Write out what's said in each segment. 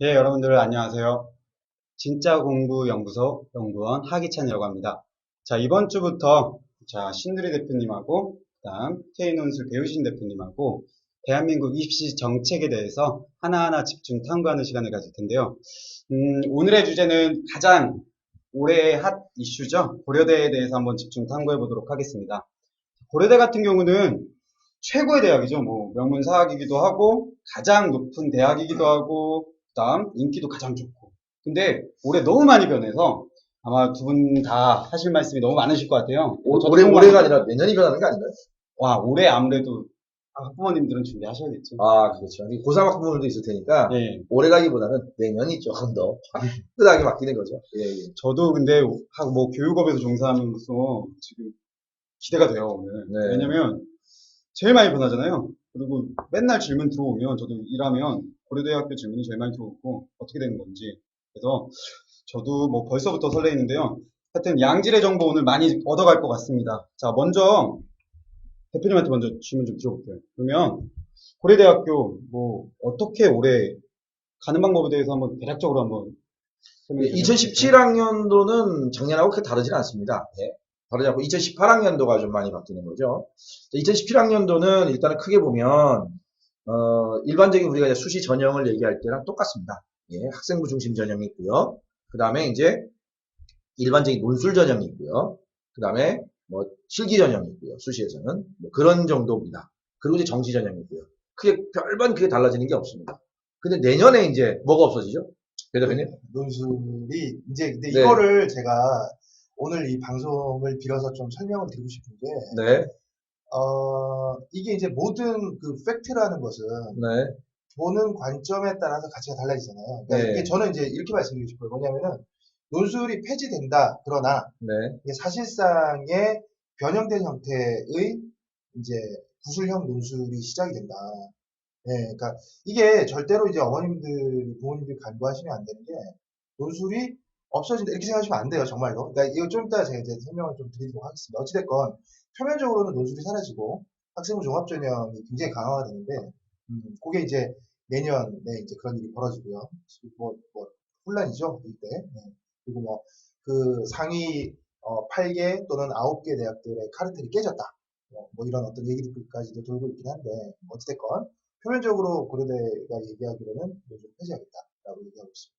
예, 여러분들 안녕하세요. 진짜공부연구소 연구원 하기찬이라고 합니다. 자, 이번 주부터 신두리 대표님하고 그다음 K논술 배우신 대표님하고 대한민국 입시 정책에 대해서 하나하나 집중 탐구하는 시간을 가질 텐데요. 오늘의 주제는 가장 올해의 핫 이슈죠. 고려대에 대해서 한번 집중 탐구해 보도록 하겠습니다. 고려대 같은 경우는 최고의 대학이죠. 뭐 명문사학이기도 하고 가장 높은 대학이기도 하고 그다음 인기도 가장 좋고. 근데 올해 너무 많이 변해서 아마 두 분 다 하실 말씀이 너무 많으실 것 같아요. 저도 올해가 궁금합니다. 아니라 내년이 변하는 거 아닌가요? 와, 올해 아무래도 학부모님들은 준비하셔야겠죠. 아, 그렇죠. 고3 학부모들도 있을 테니까 예. 올해 가기보다는 내년이 조금 더 확실하게 바뀌는 거죠. 예, 예. 저도 근데 뭐 교육업에서 종사하면서 지금 기대가 돼요, 오늘. 네. 왜냐면 제일 많이 변하잖아요. 그리고 맨날 질문 들어오면 저도 일하면 고려대학교 질문이 제일 많이 들어오고 어떻게 되는 건지. 그래서 저도 뭐 벌써부터 설레이는데요. 하여튼 양질의 정보 오늘 많이 얻어갈 것 같습니다. 자, 먼저 대표님한테 먼저 질문 좀 드려볼게요. 그러면 고려대학교 뭐 어떻게 올해 가는 방법에 대해서 한번 대략적으로 한번 설명해 주실 수 있을까요? 2017학년도는 작년하고 크게 다르진 않습니다. 예. 다르지 않고 2018학년도가 좀 많이 바뀌는 거죠. 2017학년도는 일단은 크게 보면 일반적인 우리가 이제 수시 전형을 얘기할 때랑 똑같습니다. 예, 학생부 중심 전형이 있고요. 그 다음에 이제 일반적인 논술 전형이 있고요. 그 다음에 뭐 실기 전형이 있고요. 수시에서는 뭐 그런 정도입니다. 그리고 이제 정시 전형이 있고요. 크게 별반 크게 달라지는 게 없습니다. 근데 내년에 이제 뭐가 없어지죠? 대답님? 논술이 이제 근데 네, 이거를 제가 오늘 이 방송을 빌어서 좀 설명을 드리고 싶은 게 네, 이게 이제 모든 그 팩트라는 것은 네, 보는 관점에 따라서 가치가 달라지잖아요. 그러니까 이게 네, 저는 이제 이렇게 말씀드리고 싶어요. 뭐냐면은 논술이 폐지된다. 그러나 네, 이게 사실상의 변형된 형태의 이제 구술형 논술이 시작이 된다. 네, 그러니까 이게 절대로 이제 어머님들, 부모님들이 간과하시면 안 되는 게 논술이 없어진다 이렇게 생각하시면 안 돼요, 정말로. 그러니까 이거 좀 이따 제가 이제 설명을 좀 드리도록 하겠습니다. 어찌됐건 표면적으로는 논술이 사라지고 학생부 종합전형이 굉장히 강화가 되는데, 그게 이제 내년에 이제 그런 일이 벌어지고요. 뭐 혼란이죠, 이때. 네. 그리고 뭐 그 상위 8개 또는 9개 대학들의 카르텔이 깨졌다. 뭐 이런 어떤 얘기들까지도 돌고 있긴 한데 어찌됐건 표면적으로 고려대가 얘기하기로는 요즘 폐지하겠다라고 얘기하고 있습니다.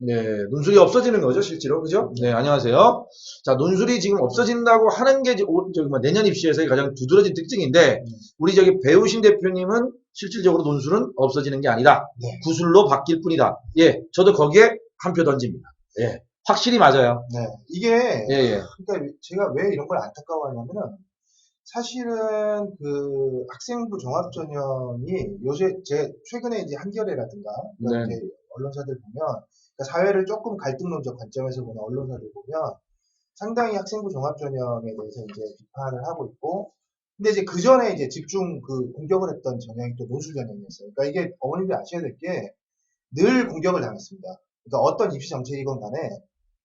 네. 논술이 없어지는 거죠, 실제로. 그죠? 네, 네. 안녕하세요. 자, 논술이 지금 없어진다고 하는 게 저기 뭐 내년 입시에서의 가장 두드러진 특징인데, 음, 우리 저기 배우신 대표님은 실질적으로 논술은 없어지는 게 아니라 네. 구술로 바뀔 뿐이다. 예, 저도 거기에 한 표 던집니다. 예, 확실히 맞아요. 네. 이게, 예, 예. 그러니까 제가 왜 이런 걸 안타까워하냐면은, 사실은 그 학생부 종합전형이 요새 최근에 이제 한겨레라든가 그런 네, 이제 언론사들 보면, 그러니까 사회를 조금 갈등론적 관점에서 보는 언론사들 보면 상당히 학생부 종합전형에 대해서 이제 비판을 하고 있고, 근데 이제 그 전에 이제 집중 그 공격을 했던 전형이 또 논술 전형이었어요. 그러니까 이게 어머님들이 아셔야 될 게 늘 공격을 당했습니다. 그러니까 어떤 입시 정책이건 간에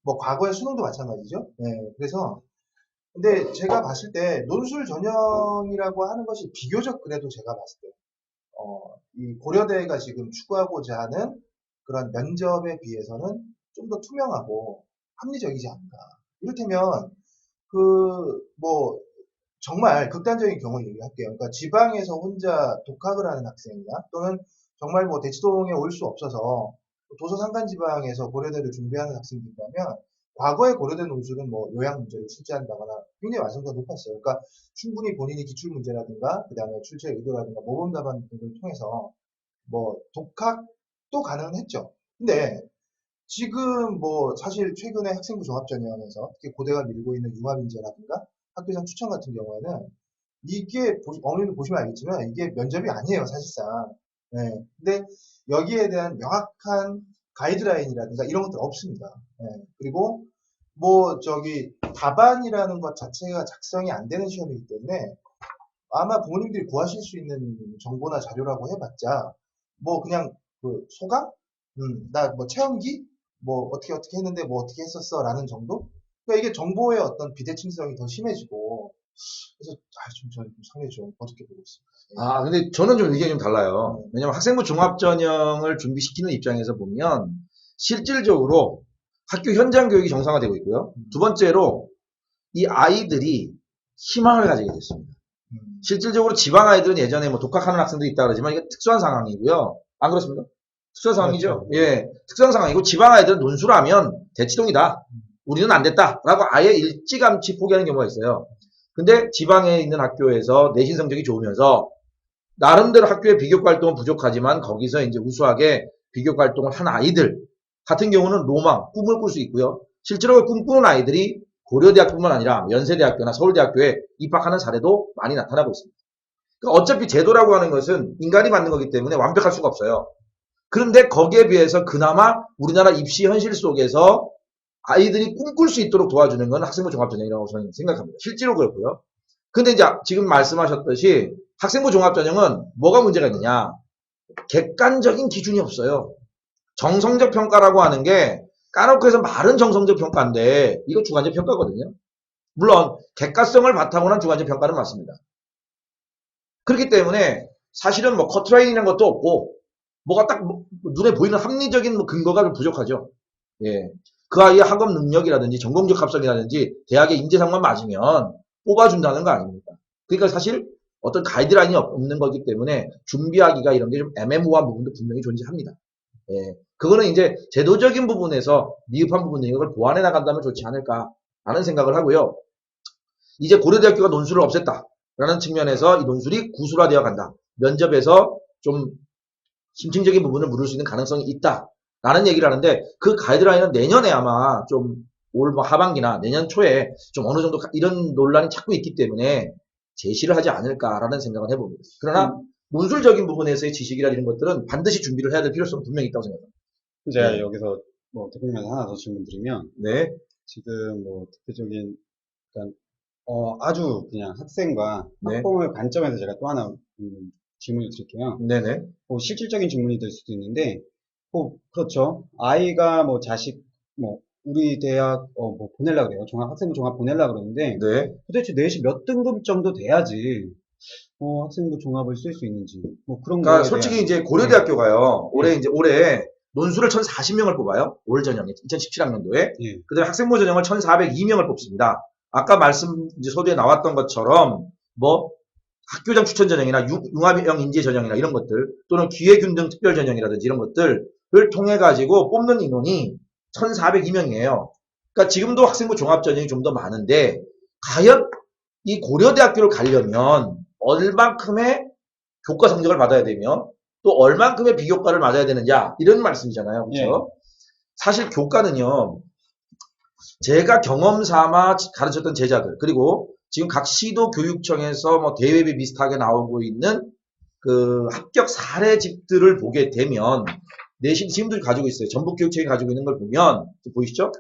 뭐 과거의 수능도 마찬가지죠. 네, 그래서 근데 제가 봤을 때 논술 전형이라고 하는 것이 비교적 그래도 제가 봤을 때 이 고려대가 지금 추구하고자 하는 그런 면접에 비해서는 좀 더 투명하고 합리적이지 않나. 이를테면 뭐 정말 극단적인 경우 얘기할게요. 그러니까 지방에서 혼자 독학을 하는 학생이나 또는 정말 뭐 대치동에 올 수 없어서 도서 산간 지방에서 고려대를 준비하는 학생들이라면 과거의 고려대 논술은 뭐 요양 문제를 출제한다거나 굉장히 완성도가 높았어요. 그러니까 충분히 본인이 기출 문제라든가 그다음에 출제 의도라든가 모범 답안 등을 통해서 뭐 독학도 가능했죠. 근데 지금 뭐 사실 최근에 학생부 종합전형에서 특히 고대가 밀고 있는 융합인재라든가 학교장 추천 같은 경우에는 이게 어머니도 보시면 알겠지만 이게 면접이 아니에요 사실상. 네. 근데 여기에 대한 명확한 가이드라인이라든가 이런 것들 없습니다. 네. 그리고 뭐 저기 답안이라는 것 자체가 작성이 안 되는 시험이기 때문에 아마 부모님들이 구하실 수 있는 정보나 자료라고 해봤자 뭐 그냥 그 소감? 나 뭐 체험기? 뭐 어떻게 했는데 뭐 어떻게 했었어? 라는 정도? 그러니까 이게 정보의 어떤 비대칭성이 더 심해지고 그래서 저는 좀 상당히 좀 어렵게 보고 있습니다. 아, 근데 저는 좀 의견이 좀 달라요. 왜냐면 학생부 종합전형을 준비시키는 입장에서 보면 실질적으로 학교 현장 교육이 정상화되고 있고요. 두 번째로 이 아이들이 희망을 가지게 됐습니다. 실질적으로 지방 아이들은 예전에 뭐 독학하는 학생도 있다 그러지만 이게 특수한 상황이고요. 안 그렇습니까? 특수한 상황이죠. 그렇죠. 예, 특수한 상황이고 지방 아이들은 논술하면 대치동이다. 우리는 안 됐다라고 아예 일찌감치 포기하는 경우가 있어요. 근데 지방에 있는 학교에서 내신 성적이 좋으면서 나름대로 학교의 비교과 활동은 부족하지만 거기서 이제 우수하게 비교과 활동을 한 아이들 같은 경우는 로망, 꿈을 꿀 수 있고요. 실제로 꿈꾸는 아이들이 고려대학뿐만 아니라 연세대학교나 서울대학교에 입학하는 사례도 많이 나타나고 있습니다. 그러니까 어차피 제도라고 하는 것은 인간이 만든 거기 때문에 완벽할 수가 없어요. 그런데 거기에 비해서 그나마 우리나라 입시 현실 속에서 아이들이 꿈꿀 수 있도록 도와주는 건 학생부 종합전형이라고 저는 생각합니다. 실제로 그렇고요. 근데 이제 지금 말씀하셨듯이 학생부 종합전형은 뭐가 문제가 있느냐? 객관적인 기준이 없어요. 정성적 평가라고 하는 게 까놓고 해서 말은 정성적 평가인데 이거 주관적 평가거든요. 물론 객관성을 바탕으로 한 주관적 평가는 맞습니다. 그렇기 때문에 사실은 뭐 커트라인이라는 것도 없고 뭐가 딱 눈에 보이는 합리적인 근거가 좀 부족하죠. 예. 그 아이의 학업 능력이라든지 전공적 합성이라든지 대학의 인재상만 맞으면 뽑아준다는 거 아닙니까? 그러니까 사실 어떤 가이드라인이 없는 거기 때문에 준비하기가 이런 게 좀 애매모호한 부분도 분명히 존재합니다. 예. 그거는 이제 제도적인 부분에서 미흡한 부분을 이걸 보완해 나간다면 좋지 않을까라는 생각을 하고요. 이제 고려대학교가 논술을 없앴다라는 측면에서 이 논술이 구술화되어 간다. 면접에서 좀 심층적인 부분을 물을 수 있는 가능성이 있다라는 얘기를 하는데 그 가이드라인은 내년에 아마 좀 올 하반기나 내년 초에 좀 어느 정도 이런 논란이 자꾸 있기 때문에 제시를 하지 않을까라는 생각을 해봅니다. 그러나 논술적인 부분에서의 지식이나 이런 것들은 반드시 준비를 해야 될 필요성은 분명히 있다고 생각합니다. 제가 네. 여기서 뭐 대표님한테 하나 더 질문 드리면, 네, 지금 뭐 대표적인, 일단, 아주 그냥 학생과 네, 학부모의 관점에서 제가 또 하나 질문을 드릴게요. 네네, 뭐 실질적인 질문이 될 수도 있는데, 뭐, 그렇죠. 아이가 뭐 자식, 뭐, 우리 대학, 뭐 보내려고 그래요. 학생부 종합 보내려고 그러는데, 네. 도대체 내신 몇 등급 정도 돼야지, 학생부 종합을 쓸 수 있는지, 뭐 그런 그러니까 거에 솔직히 대한, 이제 네. 고려대학교가요. 올해 논술을 1,040명을 뽑아요. 올 전형에 2017학년도에. 예, 그다음에 학생부 전형을 1,402명을 뽑습니다. 아까 이제 소리에 나왔던 것처럼 뭐 학교장 추천 전형이나 융합형 인재 전형이나 이런 것들 또는 기회균등 특별 전형이라든지 이런 것들을 통해 가지고 뽑는 인원이 1,402명이에요. 그러니까 지금도 학생부 종합 전형이 좀 더 많은데 과연 이 고려대학교를 가려면 얼만큼의 교과 성적을 받아야 되며 또 얼만큼의 비교과를 맞아야 되느냐 이런 말씀이잖아요. 예, 그렇죠? 사실 교과는요. 제가 경험 삼아 가르쳤던 제자들 그리고 지금 각 시도 교육청에서 뭐 대회비 비슷하게 나오고 있는 그 합격 사례집들을 보게 되면 내신 지금도 가지고 있어요. 전북교육청이 가지고 있는 걸 보면 보이시죠?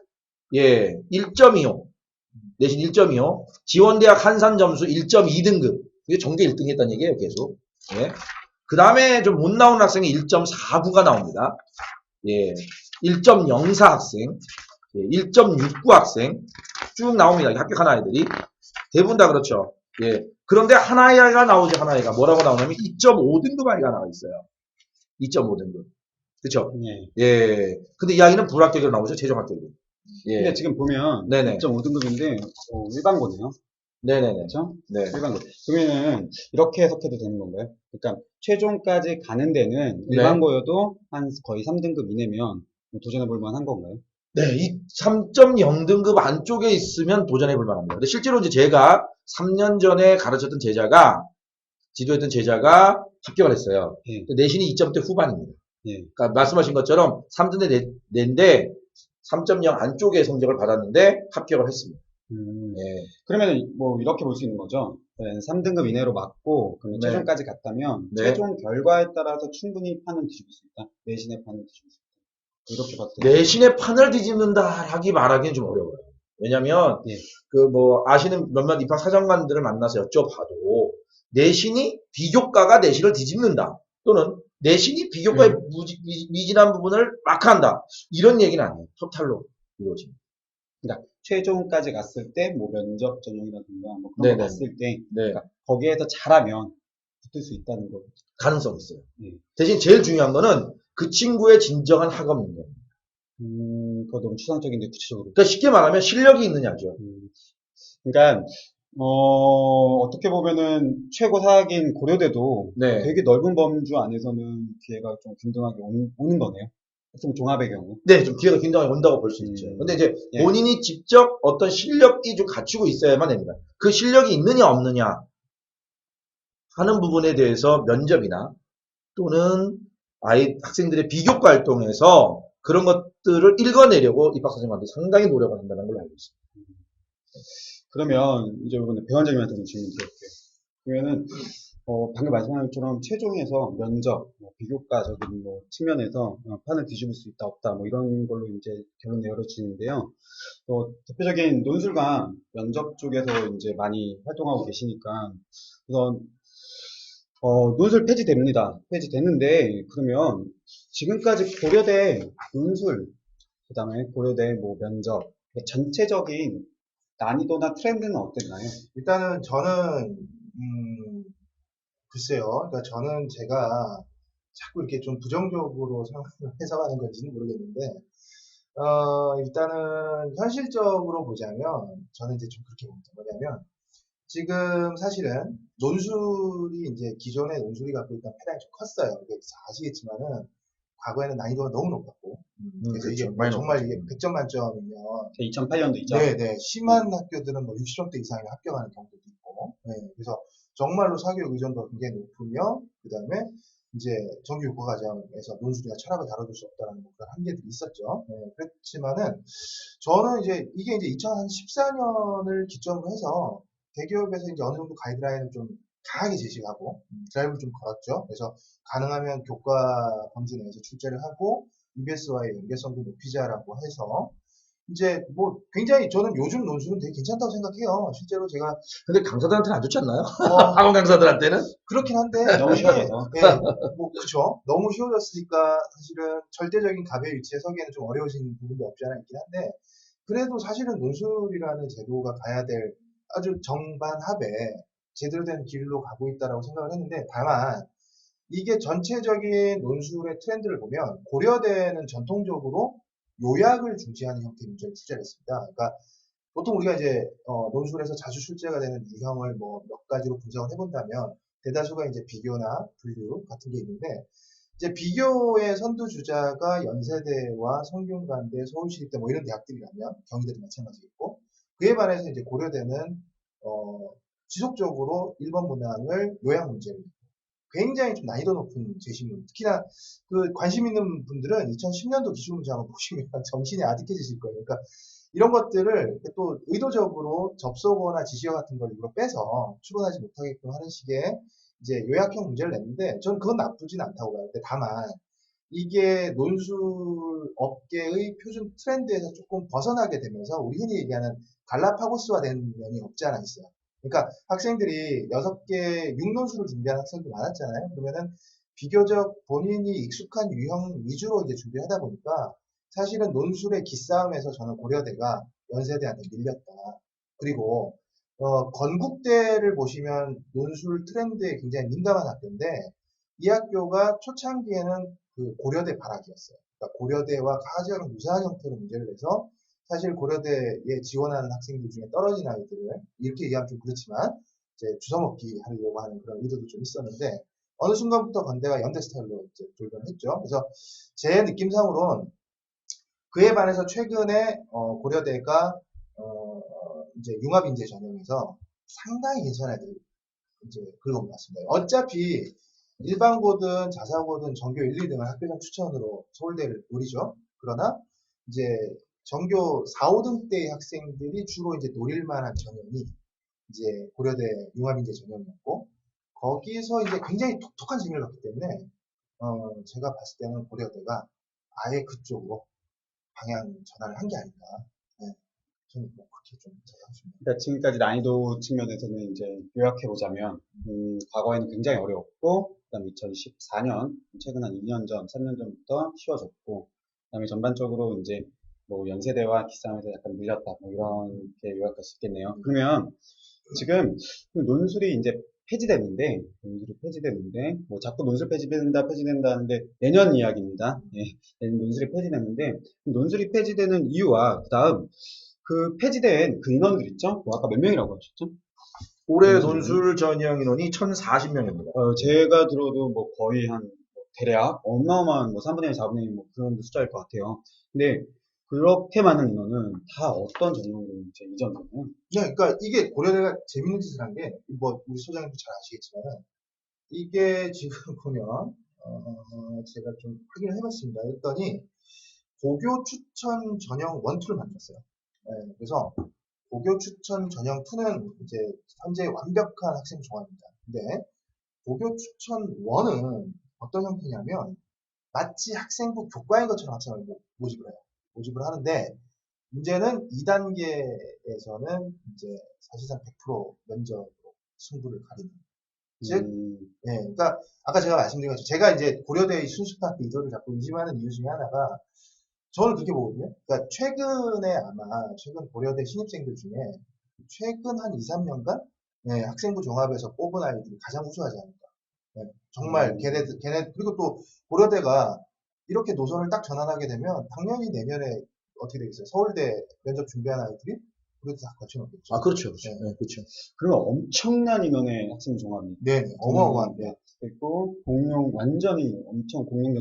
예, 1.25 내신 1.25 지원대학 한산 점수 1.2등급 이게 전교 1등 했다는 얘기예요. 계속. 예. 그 다음에 좀 못 나온 학생이 1.49가 나옵니다. 예, 1.04 학생, 예, 1.69 학생 쭉 나옵니다. 합격한 아이들이 대부분 다 그렇죠. 예, 그런데 하나이가 나오죠. 하나이가 뭐라고 나오냐면 2.5등급 아이가 나와 있어요. 2.5등급, 그렇죠? 예. 예, 근데 이 아이는 불합격으로 나오죠. 최종 합격으로. 근데 예, 지금 보면 네네, 2.5등급인데, 일반고네요. 네네네, 그렇죠? 네. 일반고. 그러면은 이렇게 해석해도 되는 건가요? 그러니까 최종까지 가는 데는 네. 일반고여도 한 거의 3등급 이내면 도전해 볼 만한 건가요? 네, 이 3.0등급 안쪽에 있으면 도전해 볼 만합니다. 근데 실제로 이제 제가 3년 전에 가르쳤던 제자가, 지도했던 제자가 합격을 했어요. 예, 내신이 2점대 후반입니다. 예. 그러니까 말씀하신 것처럼 3등대 낸데 3.0 안쪽에 성적을 받았는데 합격을 했습니다. 예. 그러면은 뭐 이렇게 볼 수 있는 거죠. 3등급 이내로 맞고, 그러면 네. 최종까지 갔다면, 네. 최종 결과에 따라서 충분히 판을 뒤집을 수 있다. 내신의 판을 뒤집을 수 있다. 이렇게 봐도 돼요. 내신의 판을 뒤집는다라기 말하기는 좀 어려워요. 왜냐면 예. 그 뭐 아시는 몇몇 입학 사정관들을 만나서 여쭤봐도 내신이 비교과가 내신을 뒤집는다 또는 내신이 비교과의 미진한 부분을 막한다 이런 얘기는 아니에요. 토탈로 이루어집니다. 그러니까 최종까지 갔을 때 뭐 면접 전형이라든가 뭐 그런 네네. 거 봤을 때 네. 그러니까 거기에서 잘하면 붙을 수 있다는 거. 가능성이 있어요. 예. 대신 제일 중요한 거는 그 친구의 진정한 학업 능력. 그거 너무 추상적인데 구체적으로. 그러니까 쉽게 말하면 실력이 있느냐죠. 그러니까 어떻게 보면은 최고 사학인 고려대도 네. 되게 넓은 범주 안에서는 기회가 좀 균등하게 오는 거네요. 학생 종합의 경우. 네, 좀 기회가 굉장히 온다고 볼 수 있죠. 근데 이제 예. 본인이 직접 어떤 실력이 좀 갖추고 있어야만 됩니다. 그 실력이 있느냐 없느냐 하는 부분에 대해서 면접이나 또는 학생들의 비교과 활동에서 그런 것들을 읽어내려고 입학사정관들이 상당히 노력을 한다는 걸 알고 있습니다. 그러면 이제 이번에 배원장님한테 좀 질문 드릴게요. 그러면은 방금 말씀하신 것처럼 최종에서 면접, 뭐 비교과적인 뭐 측면에서 판을 뒤집을 수 있다 없다 뭐 이런 걸로 이제 결론 내려지는데요. 대표적인 논술과 면접 쪽에서 이제 많이 활동하고 계시니까 우선 논술 폐지됩니다. 폐지됐는데 그러면 지금까지 고려대 논술 그다음에 고려대 뭐 면접 전체적인 난이도나 트렌드는 어땠나요? 일단은 저는 글쎄요. 그러니까 저는 제가 자꾸 이렇게 좀 부정적으로 상황을 해석하는 건지는 모르겠는데, 일단은 현실적으로 보자면 저는 이제 좀 그렇게 봅니다. 뭐냐면 지금 사실은 논술이 이제 기존의 논술이 갖고 있던 패당이 좀 컸어요. 이게 아시겠지만은 과거에는 난이도가 너무 높았고, 그래서 이게 그렇죠. 많이 정말 높았죠. 이게 100점 만점이면 2008년도이죠. 네네. 심한 학교들은 뭐 60점대 이상에 합격하는 경우도 있고, 네, 그래서 정말로 사교육 의존도가 굉장히 높으며, 그 다음에 이제 정규 교과과정에서 논술이나 철학을 다뤄줄 수 없다는 뭐 그런 한계들이 있었죠. 네, 그렇지만은 저는 이제 이게 이제 2014년을 기점으로 해서 대기업에서 이제 어느 정도 가이드라인을 좀 강하게 제시하고 드라이브를 좀 걸었죠. 그래서 가능하면 교과 범주 내에서 출제를 하고 EBS와의 연계성도 높이자라고 해서 이제 뭐 굉장히 저는 요즘 논술은 되게 괜찮다고 생각해요. 실제로 제가 근데 강사들한테는 안 좋지 않나요? 어, 학원 강사들한테는? 그렇긴 한데 너무 이게 쉬워져서. 예, 뭐 그쵸. 너무 쉬워졌으니까 사실은 절대적인 갑의 위치에 서기에는 좀 어려우신 부분도 없지 않아 있긴 한데 그래도 사실은 논술이라는 제도가 가야 될 아주 정반합에 제대로 된 길로 가고 있다라고 생각을 했는데 다만 이게 전체적인 논술의 트렌드를 보면 고려대는 전통적으로 요약을 중시하는 형태의 문제를 출제를 했습니다. 그러니까 보통 우리가 이제 논술에서 자주 출제가 되는 유형을 뭐 몇 가지로 분석을 해본다면 대다수가 이제 비교나 분류 같은 게 있는데 이제 비교의 선두주자가 연세대와 성균관대, 서울시립대 뭐 이런 대학들이라면 경희대도 마찬가지겠고 그에 반해서 이제 고려대는 지속적으로 1번 문항을 요약 문제를 굉장히 좀 난이도 높은 제시문. 특히나 그 관심 있는 분들은 2010년도 기출문제 한번 보시면 정신이 아득해지실 거예요. 그러니까 이런 것들을 또 의도적으로 접속어나 지시어 같은 걸 일부러 빼서 추론하지 못하게끔 하는 식의 이제 요약형 문제를 냈는데 저는 그건 나쁘진 않다고 봐요. 근데 다만 이게 논술 업계의 표준 트렌드에서 조금 벗어나게 되면서 우리 흔히 얘기하는 갈라파고스화 된 면이 없지 않아 있어요. 그러니까 학생들이 6개, 6논술을 준비하는 학생도 많았잖아요. 그러면은 비교적 본인이 익숙한 유형 위주로 이제 준비를 하다 보니까 사실은 논술의 기싸움에서 저는 고려대가 연세대한테 밀렸다. 그리고 건국대를 보시면 논술 트렌드에 굉장히 민감한 학교인데 이 학교가 초창기에는 그 고려대 발악이었어요. 그러니까 고려대와 가장 유사한 형태로 문제를 내서 사실 고려대에 지원하는 학생들 중에 떨어진 아이들을 이렇게 얘기하면 좀 그렇지만 이제 주워먹기 하려고 하는 그런 의도도 좀 있었는데 어느 순간부터 건대가 연대 스타일로 이제 돌변을 했죠. 그래서 제 느낌상으로는 그에 반해서 최근에 고려대가 이제 융합인재 전형에서 상당히 괜찮은 애들 이제 긁어모았습니다. 어차피 일반고든 자사고든 전교 1, 2등은 학교장 추천으로 서울대를 노리죠. 그러나 이제 전교 4, 5등 때의 학생들이 주로 이제 노릴 만한 전형이 이제 고려대 융합인재 전형이었고 거기서 이제 굉장히 독특한 재미를 봤기 때문에 제가 봤을 때는 고려대가 아예 그쪽으로 방향 전환을 한 게 아닌가. 네, 저는 뭐 그렇게 좀 생각합니다. 그러니까 지금까지 난이도 측면에서는 이제 요약해보자면, 과거에는 굉장히 어려웠고, 그 다음에 2014년, 최근 한 2년 전, 3년 전부터 쉬워졌고, 그 다음에 전반적으로 이제 뭐 연세대와 기싸움에서 약간 밀렸다, 뭐 이렇게 요약할 수 있겠네요. 그러면 지금 그 논술이 이제 폐지되는데, 뭐 자꾸 논술 폐지된다 하는데 내년 이야기입니다. 예, 내년 논술이 폐지되는데, 논술이 폐지되는 이유와 그 다음 그 폐지된 그 인원들 있죠? 뭐 아까 몇 명이라고 하셨죠? 올해 논술이? 논술 전형 인원이 1,040명입니다. 제가 들어도 뭐 거의 한 대략 어마어마한 뭐 3분의 1, 4분의 1 뭐 그런 숫자일 것 같아요. 근데 그렇게 많은 인원은 다 어떤 전형으로 이제 이전되나요? 그러니까 이게 고려대가 재밌는 짓을 한 게, 뭐, 우리 소장님도 잘 아시겠지만, 이게 지금 보면, 제가 좀 확인을 해봤습니다. 했더니, 고교 추천 전형 1, 2를 만들었어요. 네, 그래서, 고교 추천 전형 2는 이제 현재 완벽한 학생 종합입니다. 근데, 고교 추천 1은 어떤 형태냐면, 마치 학생부 교과인 것처럼 학생을 모집을 해요. 모집을 하는데, 문제는 2단계에서는 이제 사실상 100% 면접으로 승부를 가리는. 즉, 예, 그러니까 아까 제가 말씀드린 것처럼 제가 이제 고려대 순수파 리더를 자꾸 의심하는 이유 중에 하나가 저는 그렇게 보거든요. 그러니까 최근에 아마 최근 고려대 신입생들 중에 최근 한 2, 3년간 학생부 종합에서 뽑은 아이들이 가장 우수하지 않을까. 예, 정말 걔네 그리고 또 고려대가 이렇게 노선을 딱 전환하게 되면 당연히 내년에 어떻게 되겠어요? 서울대 면접 준비한 아이들이 고려대 다 거쳐놓겠죠. 아, 그렇죠. 그렇죠. 네. 네, 그렇죠. 그러면 엄청난 인원의 학생 종합이 네, 어마어마합니다. 있고 완전히 엄청 공룡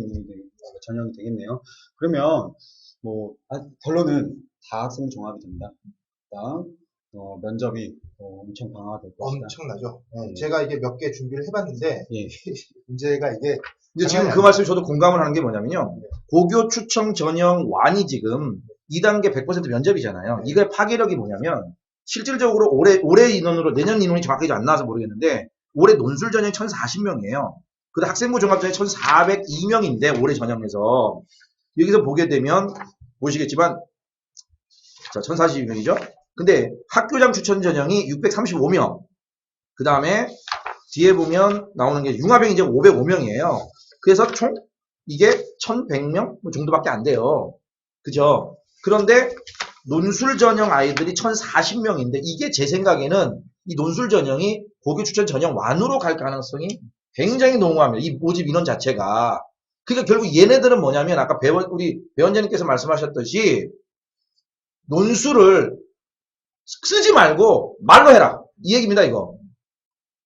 전형이 되겠네요. 그러면 뭐 결론은 다 학생 종합이 된다. 그다음 면접이 엄청 강화될 것이다. 엄청나죠. 네. 제가 이게 몇 개 준비를 해봤는데 예. 문제가 이게 근데 지금 그 말씀에 저도 공감을 하는 게 뭐냐면요. 고교 추천 전형 1이 지금 2단계 100% 면접이잖아요. 이거의 파괴력이 뭐냐면 실질적으로 올해 인원으로 내년 인원이 정확하게 안 나와서 모르겠는데 올해 논술 전형이 1,040명이에요. 근데 학생부 종합 전형이 1,402명인데 올해 전형에서 여기서 보게 되면 보시겠지만 자 1,042명이죠. 근데 학교장 추천 전형이 635명. 그 다음에 뒤에 보면 나오는 게 융합형이 이제 505명이에요. 그래서 총 이게 1,100명 정도밖에 안 돼요. 그죠? 그런데 논술 전형 아이들이 1,040명인데 이게 제 생각에는 이 논술 전형이 고교 추천 전형 1으로 갈 가능성이 굉장히 농후합니다. 이 모집 인원 자체가. 그러니까 결국 얘네들은 뭐냐면 아까 우리 배원장님께서 말씀하셨듯이 논술을 쓰지 말고 말로 해라. 이 얘기입니다, 이거.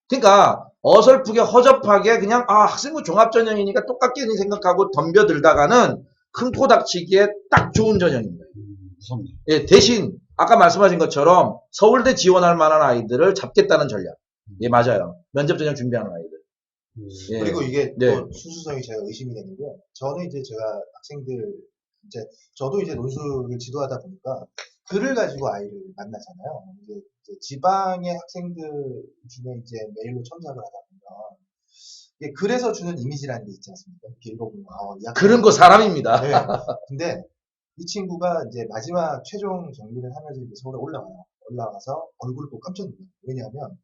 그러니까 어설프게 허접하게 그냥 학생부 종합전형이니까 똑같게 생각하고 덤벼들다가는 큰 코 닥치기에 딱 좋은 전형입니다. 무섭네요. 예, 대신 아까 말씀하신 것처럼 서울대 지원할 만한 아이들을 잡겠다는 전략. 예, 맞아요. 면접 전형 준비하는 아이들. 예. 그리고 이게 네. 또 순수성이 제가 의심이 되는 게 저는 이제 제가 학생들 저도 이제 논술을 지도하다 보니까 글을 가지고 아이를 만나잖아요. 이제 지방의 학생들 중에 이제 메일로 첨삭을 하다 보면 이게 글에서 주는 이미지라는 게 있지 않습니까? 이렇게 읽어보면 이 학생 그런 거 사람입니다. 네. 근데 이 친구가 이제 마지막 최종 정리를 하면서 이제 서울에 올라와요. 올라와서 얼굴 보고 깜짝 놀라요. 왜냐하면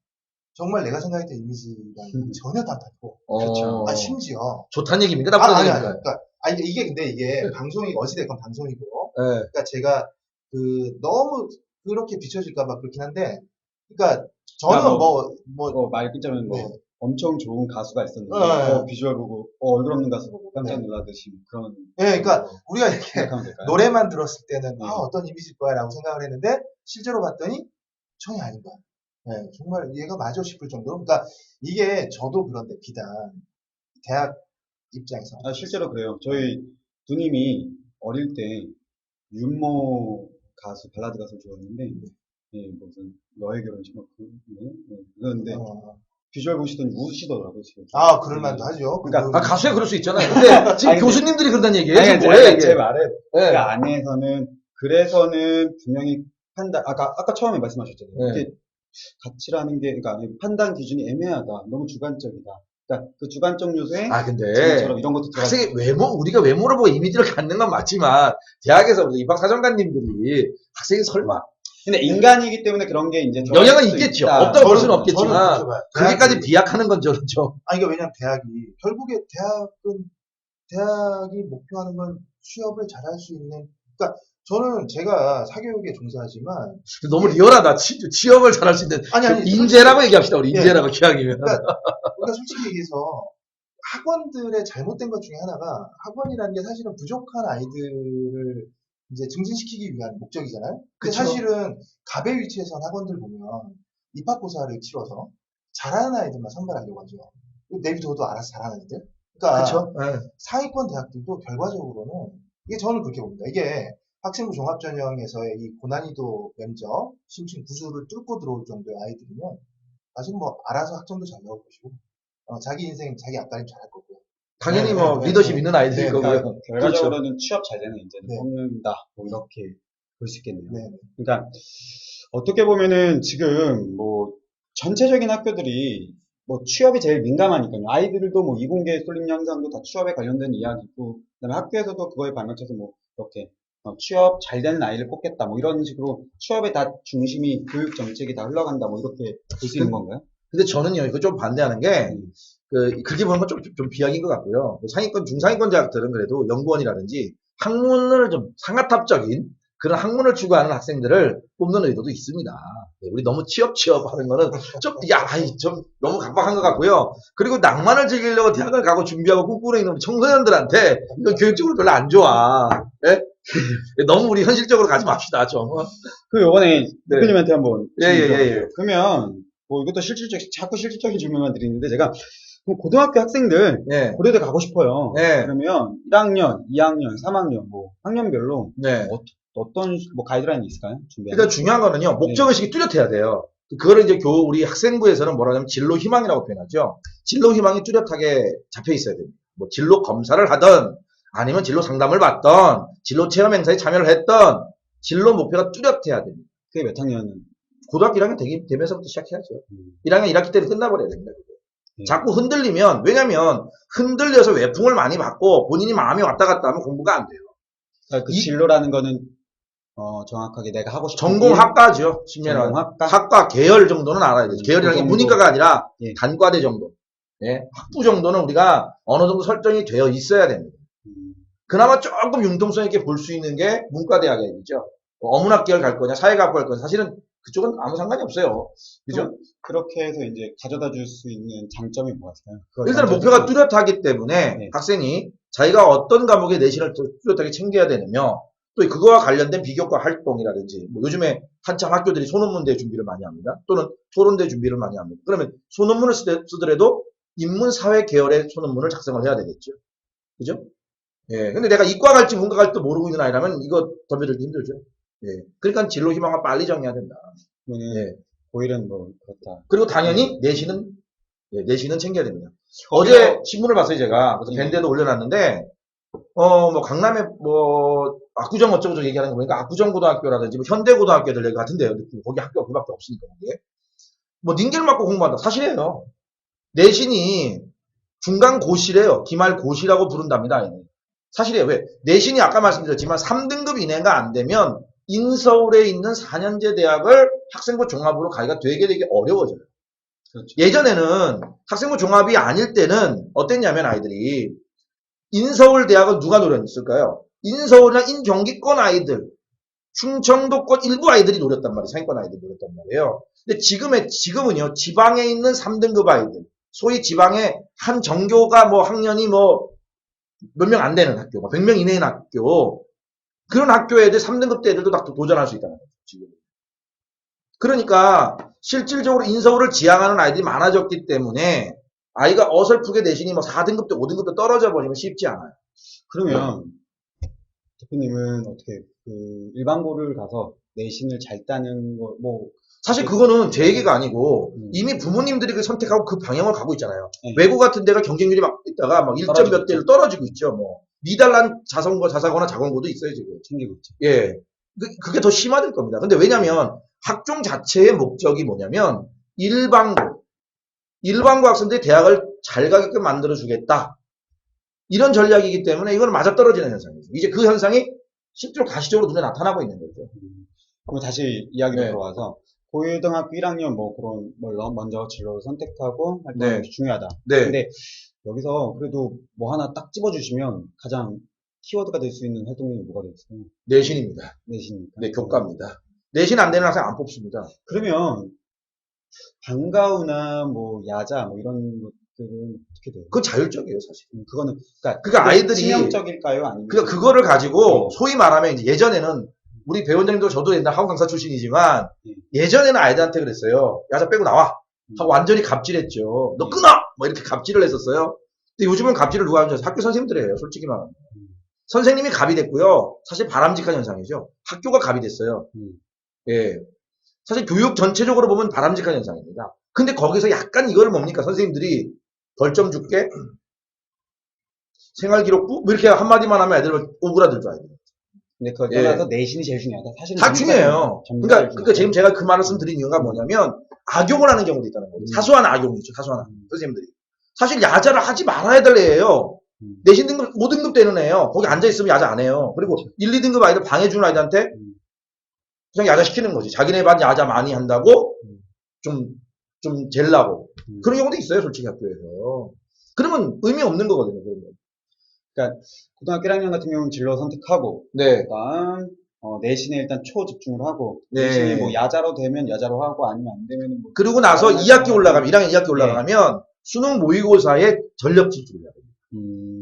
정말 내가 생각했던 이미지랑 전혀 다르고 그렇죠. 심지어 좋다는 얘기입니까? 나쁘다는 아니, 얘기입니까? 그러니까 이게 근데 이게 방송이 어찌됐건 방송이고 네. 그러니까 제가 너무 그렇게 비춰질까봐 그렇긴 한데 그러니까 저는 말 끊자면 네. 엄청 좋은 가수가 있었는데 네. 비주얼 보고 얼굴 없는 가수 보고 깜짝 놀라듯이 그런. 네, 그러니까 우리가 이렇게 생각하면 될까요? 노래만 들었을 때는 네. 어떤 이미지일 거야라고 생각을 했는데 실제로 봤더니 전혀 아닌 거야. 네, 정말 얘가 맞아 싶을 정도로. 그러니까 이게 저도 그런데 비단 대학 입장에서 실제로 그래요. 저희 누님이 어릴 때 윤모 가수 발라드 가수를 좋아했는데 무슨 너의 결혼식 그런데 비주얼 보시더니 우시더라고요. 지금. 그럴만도 하죠. 그러니까 가수야 그럴 수 있잖아요. 근데 지금 교수님들이 그런다는 얘기예요. 지금 뭐예요? 제 말은 네. 그 안에서는 그래서는 분명히 판단 아까 처음에 말씀하셨잖아요. 네. 이게 가치라는 게 그러니까 판단 기준이 애매하다. 너무 주관적이다. 그러니까 그 주관적 요소에 근데 지금처럼 이런 것도 학생의 우리가 외모를 보고 이미지를 갖는 건 맞지만 대학에서 입학사정관님들이 학생이 설마 근데 인간이기 때문에 그런 게 이제 영향은 있겠죠. 없다고 볼 수는 없겠지만 그게까지 대학이- 비약하는 건 저는 좀 이게 왜냐면 결국에 대학이 목표하는 건 취업을 잘할 수 있는 그러니까 저는 제가 사교육에 종사하지만 너무 리얼하다. 취업을 잘할 수 있는 아니 인재라고 얘기합시다. 우리 네. 인재라고 기왕이면. 그러니까 우리가 솔직히 얘기해서 학원들의 잘못된 것 중에 하나가 학원이라는 게 사실은 부족한 아이들을 이제 증진시키기 위한 목적이잖아요. 근데 그쵸. 사실은 갑의 위치에서 학원들 보면 입학고사를 치러서 잘하는 아이들만 선발하려고 하죠. 내비둬도 알아서 잘하는 애들. 그러니까 그렇죠. 네. 상위권 대학들도 결과적으로는 이게 저는 그렇게 봅니다. 이게 학생부 종합전형에서의 이 고난이도 면접, 심층 구수를 뚫고 들어올 정도의 아이들이면 사실 뭐 알아서 학점도 잘 나올 것이고 자기 인생 자기 앞가림 잘할 거고요. 당연히 네, 뭐 네, 리더십 네. 있는 아이들일 네, 거고요. 그러니까 결과적으로는 취업 잘 되는 인재를 네. 뽑는다. 뭐 이렇게 볼 수 있겠네요. 네. 그러니까 어떻게 보면은 지금 뭐 전체적인 학교들이 뭐 취업이 제일 민감하니까요. 아이들도 뭐 이공계 쏠림 현상도 다 취업에 관련된 이야기고, 그다음에 학교에서도 그거에 발맞춰서 뭐 이렇게 취업 잘 되는 아이를 뽑겠다 뭐 이런 식으로 취업에 다 중심이 교육 정책이 다 흘러간다 뭐 이렇게 볼 수 있는 건가요? 근데 저는요, 이거 좀 반대하는 게, 그렇게 보는 건 좀 비약인 것 같고요. 상위권, 중상위권 대학들은 그래도 연구원이라든지 학문을 좀 상아탑적인 그런 학문을 추구하는 학생들을 뽑는 의도도 있습니다. 네, 우리 너무 취업 하는 거는 좀 너무 각박한 것 같고요. 그리고 낭만을 즐기려고 대학을 가고 준비하고 꿈꾸는 있는 우리 청소년들한테 이건 교육적으로 별로 안 좋아. 예? 너무 우리 현실적으로 가지 맙시다, 좀. 그 요번에 네. 대표님한테 한번 예, 질문 예, 드려볼게요. 예. 그러면 뭐 이것도 자꾸 실질적인 질문만 드리는데 제가 그럼 고등학교 학생들 예. 고려대 가고 싶어요. 네. 그러면 1학년, 2학년, 3학년 뭐 학년별로 네. 어떤 뭐 가이드라인이 있을까요? 준비하는? 일단 중요한 거는요, 목적의식이 뚜렷해야 돼요. 그거를 이제 우리 학생부에서는 뭐라 하냐면 진로 희망이라고 표현하죠. 진로 희망이 뚜렷하게 잡혀 있어야 됩니다. 뭐 진로 검사를 하든, 아니면 진로 상담을 받던, 진로 체험 행사에 참여를 했던, 진로 목표가 뚜렷해야 됩니다. 그게 몇 학년은? 고등학교 1학년 되면서부터 시작해야죠. 1학년 1학기 때는 끝나버려야 됩니다. 예. 자꾸 흔들리면, 왜냐면, 흔들려서 외풍을 많이 받고, 본인이 마음이 왔다 갔다 하면 공부가 안 돼요. 그러니까 그 진로라는 거는 정확하게 내가 하고 싶은 전공학과죠. 심리학은. 전공학과? 학과 계열 정도는 알아야 되죠. 계열이라는 게 정도. 문이과가 아니라 예. 단과대 정도. 예. 학부 정도는 우리가 어느 정도 설정이 되어 있어야 됩니다. 그나마 조금 융통성 있게 볼 수 있는 게 문과대학이죠. 어문학 계열 갈 거냐, 사회과학 갈 거냐. 사실은 그쪽은 아무 상관이 없어요. 그죠? 그렇게 해서 이제 가져다 줄 수 있는 장점이 뭐가 있을까요? 일단 목표가 뚜렷하기 때문에 네. 학생이 자기가 어떤 과목의 내신을 뚜렷하게 챙겨야 되느며, 또 그거와 관련된 비교과 활동이라든지, 뭐 요즘에 한참 학교들이 소논문대 준비를 많이 합니다. 또는 토론대 준비를 많이 합니다. 그러면 소논문을 쓰더라도 인문사회 계열의 소논문을 작성을 해야 되겠죠. 그죠? 예. 근데 내가 이과 갈지 문과 갈지도 모르고 있는 아이라면 이거 덤벼들기 힘들죠. 예. 그러니까 진로 희망을 빨리 정해야 된다. 그러면 예. 고일은 뭐 그렇다. 그리고 당연히 내신은 챙겨야 됩니다. 어제 신문을 봤어요, 제가. 그래서 밴드에도 올려놨는데, 뭐, 강남에 뭐, 압구정 어쩌고저쩌고 얘기하는 거 보니까 압구정고등학교라든지 뭐 현대고등학교들 얘기 같은데요. 거기 학교가 그밖에 없으니까, 거기에. 뭐, 닌겔 맞고 공부한다. 사실이에요. 내신이 중간고시래요. 기말고시라고 부른답니다. 얘는. 사실이에요. 왜? 내신이 아까 말씀드렸지만 3등급 이내가 안 되면 인서울에 있는 4년제 대학을 학생부 종합으로 가기가 되게 어려워져요. 그렇죠. 예전에는 학생부 종합이 아닐 때는 어땠냐면 아이들이 인서울 대학은 누가 노렸을까요? 인서울이나 인경기권 아이들, 충청도권 일부 아이들이 노렸단 말이에요. 상위권 아이들이 노렸단 말이에요. 근데 지금은요, 지방에 있는 3등급 아이들, 소위 지방에 한 정교가 뭐 학년이 뭐 몇 명 안 되는 학교, 100명 이내인 학교, 그런 학교 애들 3등급 대 애들도 다 도전할 수 있다는 거죠, 지금. 그러니까 실질적으로 인서울을 지향하는 아이들이 많아졌기 때문에 아이가 어설프게 내신이 뭐 4등급 대 5등급 대 떨어져 버리면 쉽지 않아요. 그러면 대표님은 어떻게 그 일반고를 가서 내신을 잘 따는 거 뭐 사실 그거는 제 얘기가 아니고 이미 부모님들이 그 선택하고 그 방향을 가고 있잖아요. 네. 외고 같은 데가 경쟁률이 막 있다가 막 1점 몇 대로 떨어지고 있죠. 뭐 니달란 자사고나 자공고도 있어요 지금. 챙기고 있죠. 예, 그게 더 심화될 겁니다. 근데 왜냐면 학종 자체의 목적이 뭐냐면 일반고 학생들이 대학을 잘 가게끔 만들어주겠다. 이런 전략이기 때문에 이건 맞아떨어지는 현상이죠. 이제 그 현상이 실제로 가시적으로 눈에 나타나고 있는 거죠. 그럼 다시 이야기로 네. 들어와서 고등학교 1학년 뭐 그런 걸 먼저 진로를 선택하고 활동하는 네. 게 중요하다. 네. 근데 여기서 그래도 뭐 하나 딱 집어주시면 가장 키워드가 될 수 있는 활동이 뭐가 될까요? 내신입니다. 내신이니까. 네, 교과입니다. 내신 안 되는 학생 안 뽑습니다. 그러면 방과후나 뭐 야자 뭐 이런 것들은 어떻게 돼요? 그건 자율적이에요, 사실. 그거는 그러니까 그러니까 아이들이 치명적일까요? 아니면 그러니까 그거를 가지고 소위 말하면 이제 예전에는 우리 배원장님도 저도 옛날 학원 강사 출신이지만 예전에는 아이들한테 그랬어요. 야자 빼고 나와. 하고 완전히 갑질했죠. 너 끊어! 뭐 이렇게 갑질을 했었어요. 근데 요즘은 갑질을 누가 하죠? 학교 선생님들이에요. 솔직히 말하면. 선생님이 갑이 됐고요. 사실 바람직한 현상이죠. 학교가 갑이 됐어요. 예. 사실 교육 전체적으로 보면 바람직한 현상입니다. 근데 거기서 약간 이거를 뭡니까? 선생님들이 벌점 줄게. 생활기록부? 뭐 이렇게 한마디만 하면 애들 오그라들죠, 아이들. 근데 그걸 예. 떠나서 내신이 제일 중요하다. 사실 다 중요해요. 그러니까 지금 제가 그 말씀 드린 이유가 뭐냐면 악용을 하는 경우도 있다는 거죠. 사소한 악용이죠. 사소한 악용. 선생님들이. 사실 야자를 하지 말아야 될 애예요. 내신 등급 5등급 되는 애예요. 거기 앉아있으면 야자 안 해요. 그리고 1, 2등급 아이들 방해주는 아이들한테 그냥 야자 시키는 거지. 자기네 반 야자 많이 한다고 좀 젤라고. 그런 경우도 있어요. 솔직히 학교에서. 그러면 의미 없는 거거든요. 그러면. 그러니까 고등학교 1학년 같은 경우는 진로 선택하고 네. 그다음 내신에 일단 초집중을 하고 네. 내신이 뭐 야자로 되면 야자로 하고 아니면 안 되면 뭐 그리고 나서 2학기 올라가면 1학년 2학기 올라가면 수능 모의고사에 전력 질주를 해야 됩니다.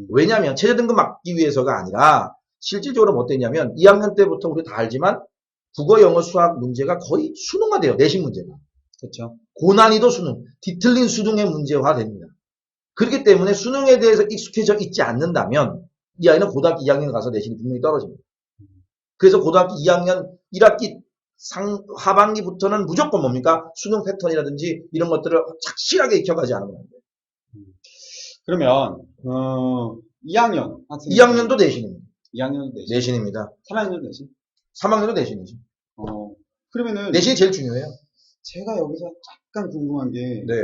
왜냐하면 최저 등급 맞기 위해서가 아니라 실질적으로 뭐 됐냐면 2학년 때부터 우리 다 알지만 국어, 영어, 수학 문제가 거의 수능화돼요. 내신 문제가. 그렇죠. 고난이도 수능, 뒤틀린 수능의 문제화됩니다. 그렇기 때문에 수능에 대해서 익숙해져 있지 않는다면 이 아이는 고등학교 2학년 가서 내신이 분명히 떨어집니다. 그래서 고등학교 2학년 1학기 하반기부터는 무조건 뭡니까? 수능 패턴이라든지 이런 것들을 확실하게 익혀가지 않으면 안 돼요. 그러면 2학년 학생 2학년도 내신입니다. 2학년도 내신 내신입니다. 3학년도 내신 3학년도 내신이죠. 그러면은 내신이 제일 중요해요. 제가 여기서 잠깐 궁금한 게 네.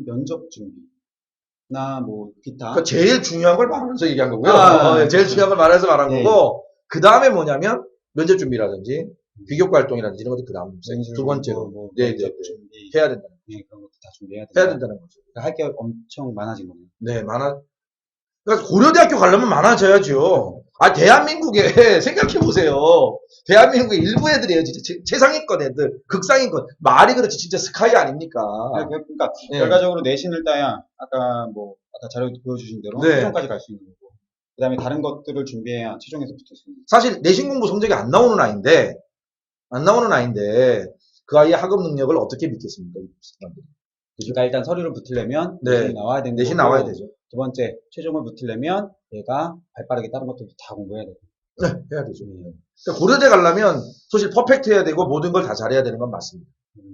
면접 준비나 뭐 기타 그러니까 제일 중요한 걸 말하면서 얘기한 거고요. 아, 제일 중요한 걸 말해서 말한 네. 거고 그 다음에 뭐냐면 면접 준비라든지 비교과 활동이라든지 이런 것도 그 다음 두 번째로 뭐 네, 면접 네, 네. 준비 해야 된다. 그런 것도 다 준비해야 해야 된다. 된다는 거죠. 할 게 엄청 많아진 거네요. 네, 그러니까 고려대학교 가려면 많아져야죠. 대한민국에 생각해보세요. 대한민국의 일부 애들이에요. 진짜 최상위권 애들, 극상위권. 말이 그렇지 진짜 스카이 아닙니까? 그러니까 네. 결과적으로 내신을 따야 아까 자료 보여주신 대로 네. 최종까지 갈 수 있는 거고 그다음에 다른 것들을 준비해야 최종에서 붙을 수 있는 거고. 사실 내신 공부 성적이 안 나오는 아이인데 그 아이의 학업 능력을 어떻게 믿겠습니까? 그러니까 일단 서류를 붙으려면 네. 내신이 나와야 되는 내신 거고, 나와야 되죠. 두 번째 최종을 붙으려면 얘가 발빠르게 다른 것들도 다 공부해야 되고. 네, 해야 되죠. 그러니까 고려대 가려면 사실 퍼펙트 해야 되고 모든 걸 다 잘해야 되는 건 맞습니다.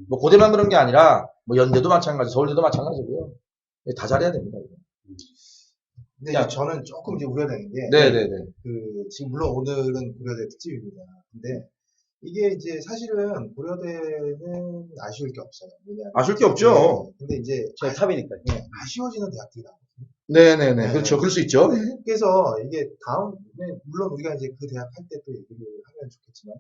뭐 고대만 그런 게 아니라 뭐 연대도 마찬가지, 서울대도 마찬가지고요. 다 잘해야 됩니다. 근데 이제 저는 조금 이제 우려되는 게 네네네. 지금 물론 오늘은 고려대 특집입니다. 근데 이게 이제 사실은 고려대는 아쉬울 게 없어요. 왜냐하면 아쉬울 게 없죠. 근데 이제 저희 탑이니까요. 아쉬워지는 대학들이 나거든요. 네네네. 네. 그렇죠. 그럴 수 있죠. 그래서 이게 다음에 물론 우리가 이제 그 대학 할 때 또 얘기를 하면 좋겠지만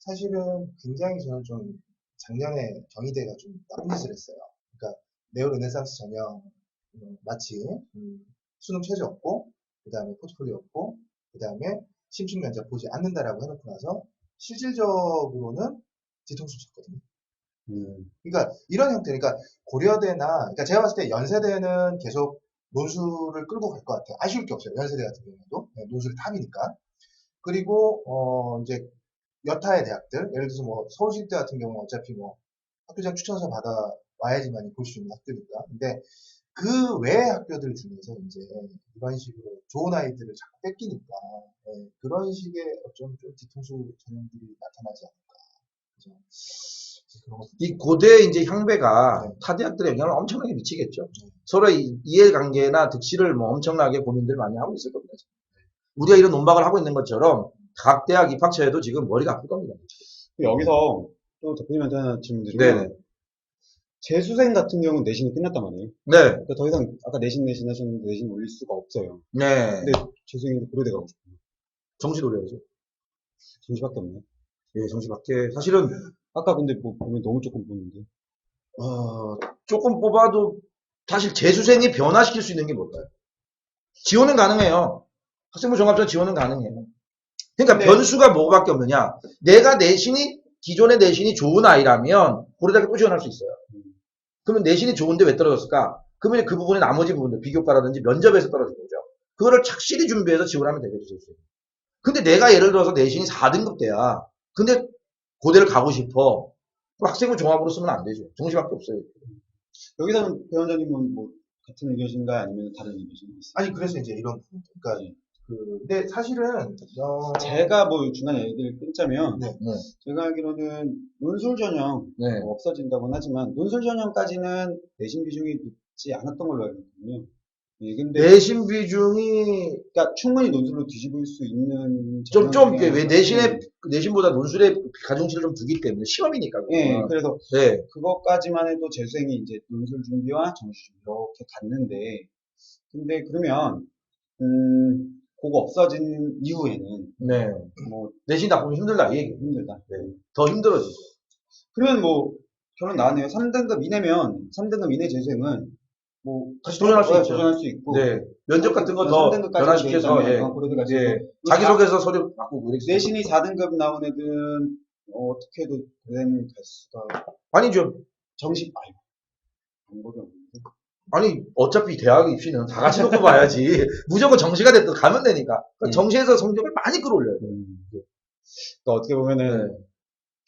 사실은 굉장히 저는 좀 작년에 경희대가 좀 나쁜 짓을 했어요. 그러니까 네오 르네상스 전형 마치 수능 최저 없고 그 다음에 포트폴리오 없고 그 다음에 심층 면접 보지 않는다라고 해놓고 나서 실질적으로는 뒤통수 쳤거든요. 그러니까 이런 형태, 그러니까 고려대나, 그러니까 제가 봤을 때 연세대는 계속 논술을 끌고 갈 것 같아요. 아쉬울 게 없어요. 연세대 같은 경우도 논술 탑이니까. 그리고 이제 여타의 대학들, 예를 들어서 뭐 서울시립대 같은 경우는 어차피 뭐 학교장 추천서 받아 와야지만 볼 수 있는 학교니까. 근데 그 외의 학교들 중에서 이제 이런 식으로 좋은 아이들을 자꾸 뺏기니까 그런 식의 좀 뒤통수 전형들이 나타나지 않을까. 그죠? 그런 것도 이 고대 이제 향배가 네. 타 대학들에 영향을 엄청나게 미치겠죠. 서로의 이해관계나 득실을 뭐 엄청나게 고민들 많이 하고 있을 겁니다. 우리가 이런 논박을 하고 있는 것처럼 각 대학 입학처에도 지금 머리가 아플 겁니다. 여기서 또 대표님한테 하나 질문 드리면 네네. 재수생 같은 경우는 내신이 끝났단 말이에요. 네. 그러니까 더 이상 아까 내신 하셨는데 내신 올릴 수가 없어요. 네. 근데 재수생인데 고려대 가고 싶어요. 정시 노려야죠. 정시밖에 없네. 예, 정시밖에. 사실은, 아까 근데 보면 너무 조금 보는데. 조금 뽑아도 사실 재수생이 변화시킬 수 있는 게 뭘까요? 지원은 가능해요. 학생부 종합전 지원은 가능해요. 그러니까 네. 변수가 뭐밖에 없느냐. 내가 기존의 내신이 좋은 아이라면 고려대학교 또 지원할 수 있어요. 그러면 내신이 좋은데 왜 떨어졌을까? 그러면 그 부분의 나머지 부분들, 비교과라든지 면접에서 떨어진 거죠. 그거를 착실히 준비해서 지원하면 되겠죠. 근데 내가 예를 들어서 내신이 4등급대야. 근데 고대를 가고 싶어. 그럼 학생부 종합으로 쓰면 안 되죠. 정시밖에 없어요. 여기서는 배원장님은 뭐 같은 의견이신가요? 아니면 다른 의견이신가요? 아니 그래서 이제 이런 부분. 그러니까 네. 근데 사실은 제가 뭐 중간에 얘기를 끊자면 네. 네. 제가 알기로는 논술 전형 네. 뭐 없어진다고는 하지만 논술 전형까지는 내신 비중이 높지 않았던 걸로 알고 있거든요. 예, 근데 내신 비중이 그러니까 충분히 논술로 뒤집을 수 있는 좀, 전형 중에 왜 하나인데, 내신보다 논술에 가중치를 좀 두기 때문에 시험이니까. 예, 그거는. 그래서 네. 그것까지만 해도 재수생이 이제 논술 준비와 정시 준비 이렇게 갔는데 근데 그러면 그거 없어진 이후에는 네. 뭐 내신 다 보면 힘들다, 이 얘기. 힘들다. 더 힘들어지죠. 그러면 뭐 결론 나왔네요. 3등급 이내면 3등급 이내 재수생은 뭐 다시 도전할 수 있죠. 도전할 수 있고 네. 면접 같은 거 더 3등급까지 변화시켜서, 예. 고려대 가지고 예. 자기소개서 서류 바꾸고 이렇게. 내신이 4등급 나온 애들은 어떻게 해도 고대는 갈 수가 아니죠. 정시 방법이 없는데. 아니, 어차피 대학 입시는 다 같이 놓고 봐야지. 무조건 정시가 됐든 가면 되니까. 그러니까 정시에서 성적을 많이 끌어올려야 돼요. 그러니까 어떻게 보면은 네.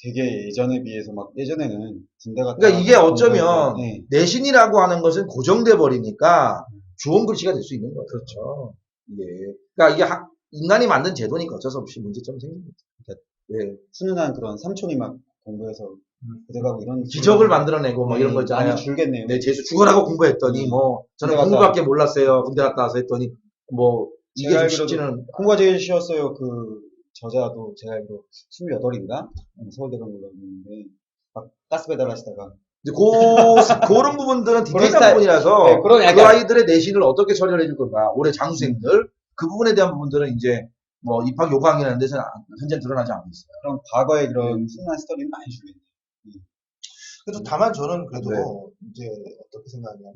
되게 예전에 비해서 막 예전에는 군대 갔다 그러니까 이게 어쩌면 네. 내신이라고 하는 것은 고정돼 버리니까 좋은 글씨가 될 수 있는 거예요. 그렇죠. 예. 그러니까 이게 인간이 만든 제도니까 어쩔 수 없이 문제점이 생깁니다. 예. 훈훈한 그런 삼촌이 막 공부해서 부대 가고 이런 기적을 만들어내고 뭐 이런 거 많이 있잖아요. 줄겠네요. 네, 재수 죽어라고 공부했더니 뭐 저는 군대 갔다 공부밖에 몰랐어요. 군대 갔다 와서 했더니 뭐 이게 제가 좀 알기로도 쉽지는. 공부가 제일 쉬웠어요. 그 저자도 제가 알기로 28인가 서울대병 올라왔는데 막 가스 배달하시다가 이제 그런 부분들은 그런 디테일한 스타일. 부분이라서 네, 그런 그 약간 아이들의 내신을 어떻게 처리를 해줄 건가. 올해 장수생들 그 부분에 대한 부분들은 이제 뭐 입학 요강이라는 데서는 현재 드러나지 않고 있어요. 그런 과거의 그런 훈훈한 스토리는 많이 주겠네요. 그래도 다만 저는 그래도 네. 이제 어떻게 생각하냐면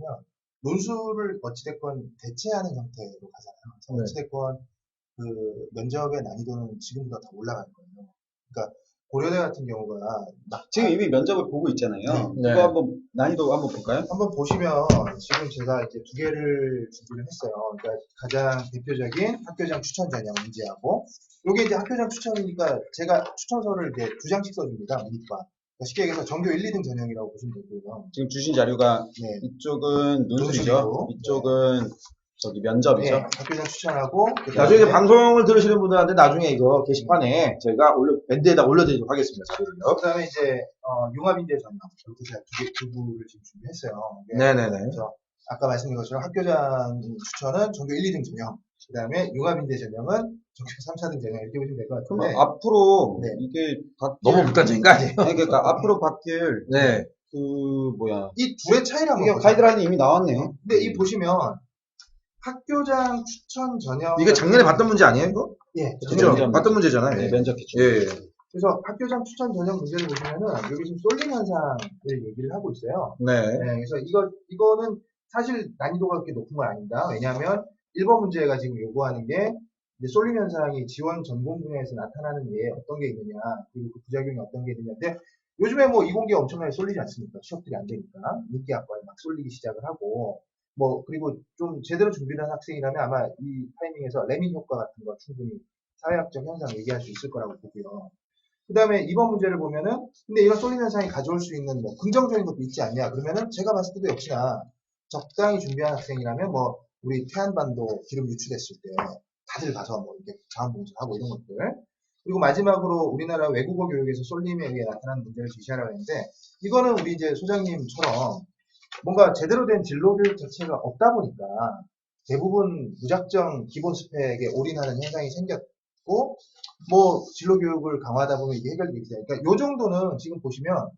논술을 어찌됐건 대체하는 형태로 가잖아요. 그래서 네. 어찌됐건 그 면접의 난이도는 지금보다 더 올라갈 거예요. 그러니까 고려대 같은 경우가 지금 이미 면접을 보고 있잖아요. 네. 그거 한번 난이도 한번 볼까요? 한번 보시면 지금 제가 이제 두 개를 준비를 했어요. 그러니까 가장 대표적인 학교장 추천 전형 문제하고 요게 이제 학교장 추천이니까 제가 추천서를 이제 두 장씩 써줍니다. 문과. 그러니까 쉽게 얘기해서 전교 1, 2등 전형이라고 보시면 되고요. 지금 주신 자료가 네. 이쪽은 논술이죠. 논술이고, 이쪽은 저기 면접이죠. 네, 학교장 추천하고 나중에 이제 방송을 들으시는 분들한테 나중에 이거 게시판에 저희가 밴드에다 올려드리도록 하겠습니다. 자료를요. 그다음에 이제 융합인재 전형 이렇게 제가 두 부를 지금 준비했어요. 네네네. 그래서 아까 말씀드린 것처럼 학교장 추천은 전교 1, 2등 전형, 그다음에 융합인재 전형은 전교 3, 4등 전형 이렇게 보시면 될 것 그럼 같은데 앞으로 네. 이게 바뀔 너무 극단적인 거 아니에요? 아니 그러니까 앞으로 바뀔 네. 그 뭐야 이 둘의 차이를 한번 이게 보세요. 가이드라인이 이미 나왔네요. 근데 이 보시면 학교장 추천 전형 이게 작년에 봤던 문제 아니에요, 이거? 예, 그죠? 면접. 봤던 문제잖아요. 네, 면접 기출. 예. 그래서 학교장 추천 전형 문제를 보시면은 여기 지금 쏠림 현상을 얘기를 하고 있어요. 네. 네, 그래서 이거는 사실 난이도가 그렇게 높은 건 아닙니다. 왜냐하면 1번 문제가 지금 요구하는 게 이제 쏠림 현상이 지원 전공 분야에서 나타나는 예에 어떤 게 있느냐, 그리고 그 부작용이 어떤 게 있느냐인데 요즘에 뭐 이공계 엄청나게 쏠리지 않습니까? 취업들이 안 되니까 인기학과에 막 쏠리기 시작을 하고 뭐 그리고 좀 제대로 준비를 한 학생이라면 아마 이 타이밍에서 레민 효과 같은 거 충분히 사회학적 현상 얘기할 수 있을 거라고 보고요. 그 다음에 2번 문제를 보면은, 근데 이런 쏠림 현상이 가져올 수 있는 뭐 긍정적인 것도 있지 않냐? 그러면은 제가 봤을 때도 역시나 적당히 준비한 학생이라면 뭐 우리 태안반도 기름 유출했을 때 다들 가서 뭐 이렇게 자원봉사하고 이런 것들. 그리고 마지막으로 우리나라 외국어 교육에서 쏠림에 의해 나타나는 문제를 제시하라고 했는데 이거는 우리 이제 소장님처럼 뭔가 제대로 된 진로 교육 자체가 없다 보니까 대부분 무작정 기본 스펙에 올인하는 현상이 생겼고 뭐 진로 교육을 강화하다 보면 이게 해결되기 때문에 그러니까 요 정도는 지금 보시면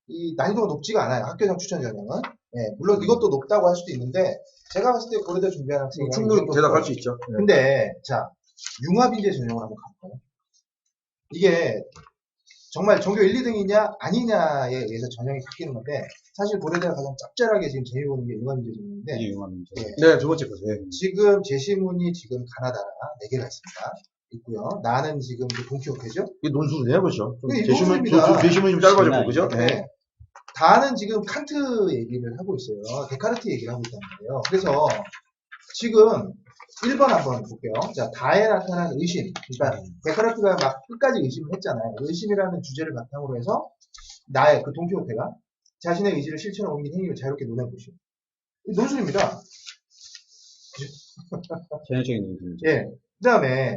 이 난이도가 높지가 않아요. 학교장 추천 전형은. 예, 물론 이것도 높다고 할 수도 있는데 제가 봤을 때 고려대 준비한 학생이 충분히 대답할 수 있죠. 네. 근데 자 융합인재 전형을 한번 가볼까요? 이게 정말 전교 1, 2등이냐 아니냐에 의해서 전형이 바뀌는 건데 사실 고려대가 가장 짭짤하게 지금 제일 보는 게 융합문제점인데 이게 유용한 문제. 예, 네, 두 번째 거죠. 지금 제시문이 지금 가나다라 4개가 있고요. 나는 지금 동키호테죠. 이게 논술이네요, 그죠? 좀 이게 제시문, 논술입니다. 제시문이 좀 짧아졌고, 장난 그죠? 아니에요. 네. 네. 다는 지금 칸트 얘기를 하고 있어요. 데카르트 얘기를 하고 있단 말이에요. 그래서 지금 1번 한번 볼게요. 자, 다에 나타난 의심. 그러니까 데카르트가 막 끝까지 의심을 했잖아요. 의심이라는 주제를 바탕으로 해서 나의 그 동키호테가 자신의 의지를 실천에 옮긴 행위를 자유롭게 논해보시오. 논술입니다. 전형적인 문제. 예. 그 다음에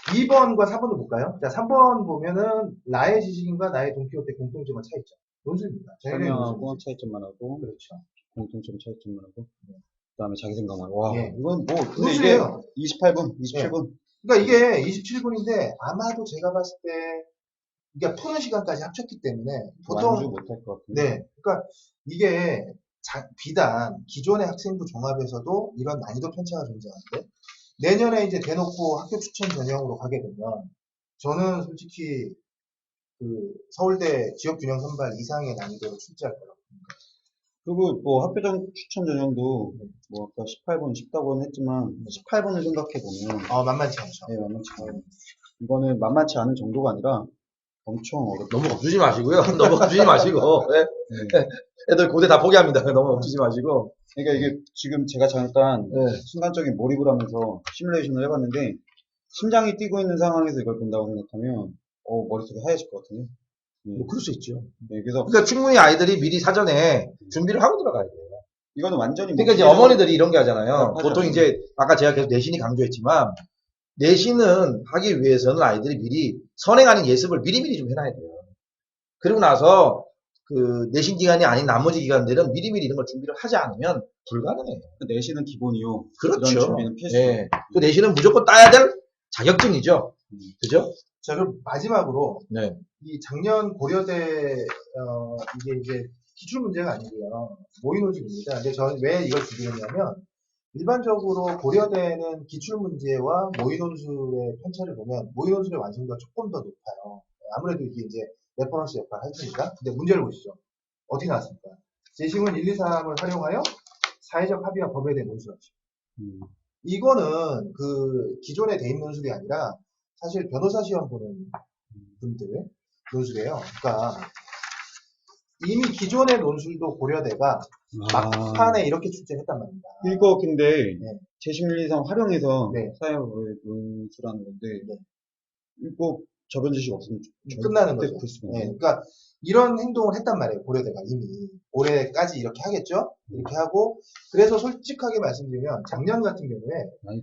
2번과 3번도 볼까요? 자, 3번 보면은 나의 지식인과 나의 동키호테 공통점은 차이점. 논술입니다. 설명하고 차이점만 하고 그렇죠. 공통점 차이점만 하고 그다음에 자기 생각만. 와, 예. 이건 뭐 근데 이게 논술이에요. 28분, 27분. 그러니까 이게 27분인데 아마도 제가 봤을 때 이게 푸는 시간까지 합쳤기 때문에 완주 보통 못할 것 같은데. 네, 그러니까 이게 비단 기존의 학생부 종합에서도 이런 난이도 편차가 존재하는데 내년에 이제 대놓고 학교 추천 전형으로 가게 되면 저는 솔직히 그 서울대 지역균형 선발 이상의 난이도로 출제할 거라고. 그리고 뭐 학교장 추천 전형도 뭐 아까 18분 쉽다고는 했지만 18분을 생각해 보면 만만치 않죠. 네, 만만치 않아요. 이거는 만만치 않은 정도가 아니라 엄청 어렵다. 너무 겁주지 마시고요. 너무 겁주지 마시고. 네. 네. 애들 고대 다 포기합니다. 너무 겁주지 마시고. 그러니까 이게 지금 제가 잠깐 네. 순간적인 몰입을 하면서 시뮬레이션을 해봤는데 심장이 뛰고 있는 상황에서 이걸 본다고 생각하면 머릿속이 하얘질 것 같은데. 뭐 그럴 수 있죠. 네, 그래서 그러니까 충분히 아이들이 미리 사전에 준비를 하고 들어가야 돼요. 이거는 완전히 그러니까 이제 뭐 어머니들이 이런 게 하잖아요. 하죠. 보통 이제 아까 제가 계속 내신이 강조했지만 내신은 하기 위해서는 아이들이 미리 선행 아닌 예습을 미리미리 좀 해놔야 돼요. 그리고 나서 그 내신 기간이 아닌 나머지 기간들은 미리미리 이런 걸 준비를 하지 않으면 불가능해요. 내신은 기본이요. 그렇죠. 이런 준비는 필수. 예. 그 내신은 무조건 따야 될 자격증이죠. 그죠? 자, 그럼 마지막으로 네. 이 작년 고려대 이게 이제 기출 문제가 아니고요. 모의논술입니다. 근데 저는 왜 이걸 준비했냐면 일반적으로 고려대는 기출 문제와 모의논술의 편차를 보면 모의논술의 완성도가 조금 더 높아요. 아무래도 이게 이제 레퍼런스 역할을 할 테니까. 근데 문제를 보시죠. 어떻게 나왔습니까? 제시문 1, 2, 3을 활용하여 사회적 합의와 법에 대해 논술하시오. 이거는 그 기존의 대입 논술이 아니라 사실 변호사 시험 보는 분들 논술이에요. 그러니까 이미 기존의 논술도 고려대가 막판에 이렇게 출제했단 말입니다. 이거 근데 네. 제1123 활용해서 네. 사회법을 논술하는 건데 네. 이거 저변 지식 없으면 끝나는 절대 거죠. 그럴 수가 네, 없네. 그러니까 이런 행동을 했단 말이에요. 고려대가 이미 올해까지 이렇게 하겠죠. 이렇게 하고 그래서 솔직하게 말씀드리면 작년 같은 경우에 아니,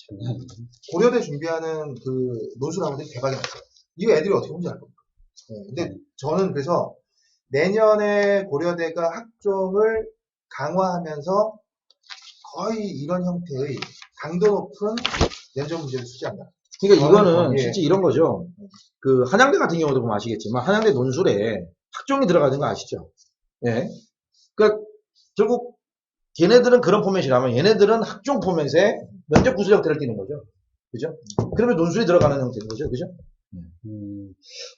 장난 아니네. 고려대 준비하는 그 논술학원들이 대박이 났어요. 이거 애들이 어떻게 혼자 할 겁니까? 네, 근데 저는 그래서 내년에 고려대가 학종을 강화하면서 거의 이런 형태의 강도 높은 면접 문제를 출제한다. 그러니까 이거는 거기에 실제 이런 거죠. 그 한양대 같은 경우도 보면 아시겠지만 한양대 논술에 학종이 들어가는 거 아시죠? 예. 그러니까 결국 걔네들은 그런 포맷이라면 얘네들은 학종 포맷에 면접 구술 형태를 띠는 거죠. 그죠? 그러면 논술이 들어가는 형태인 거죠. 그죠?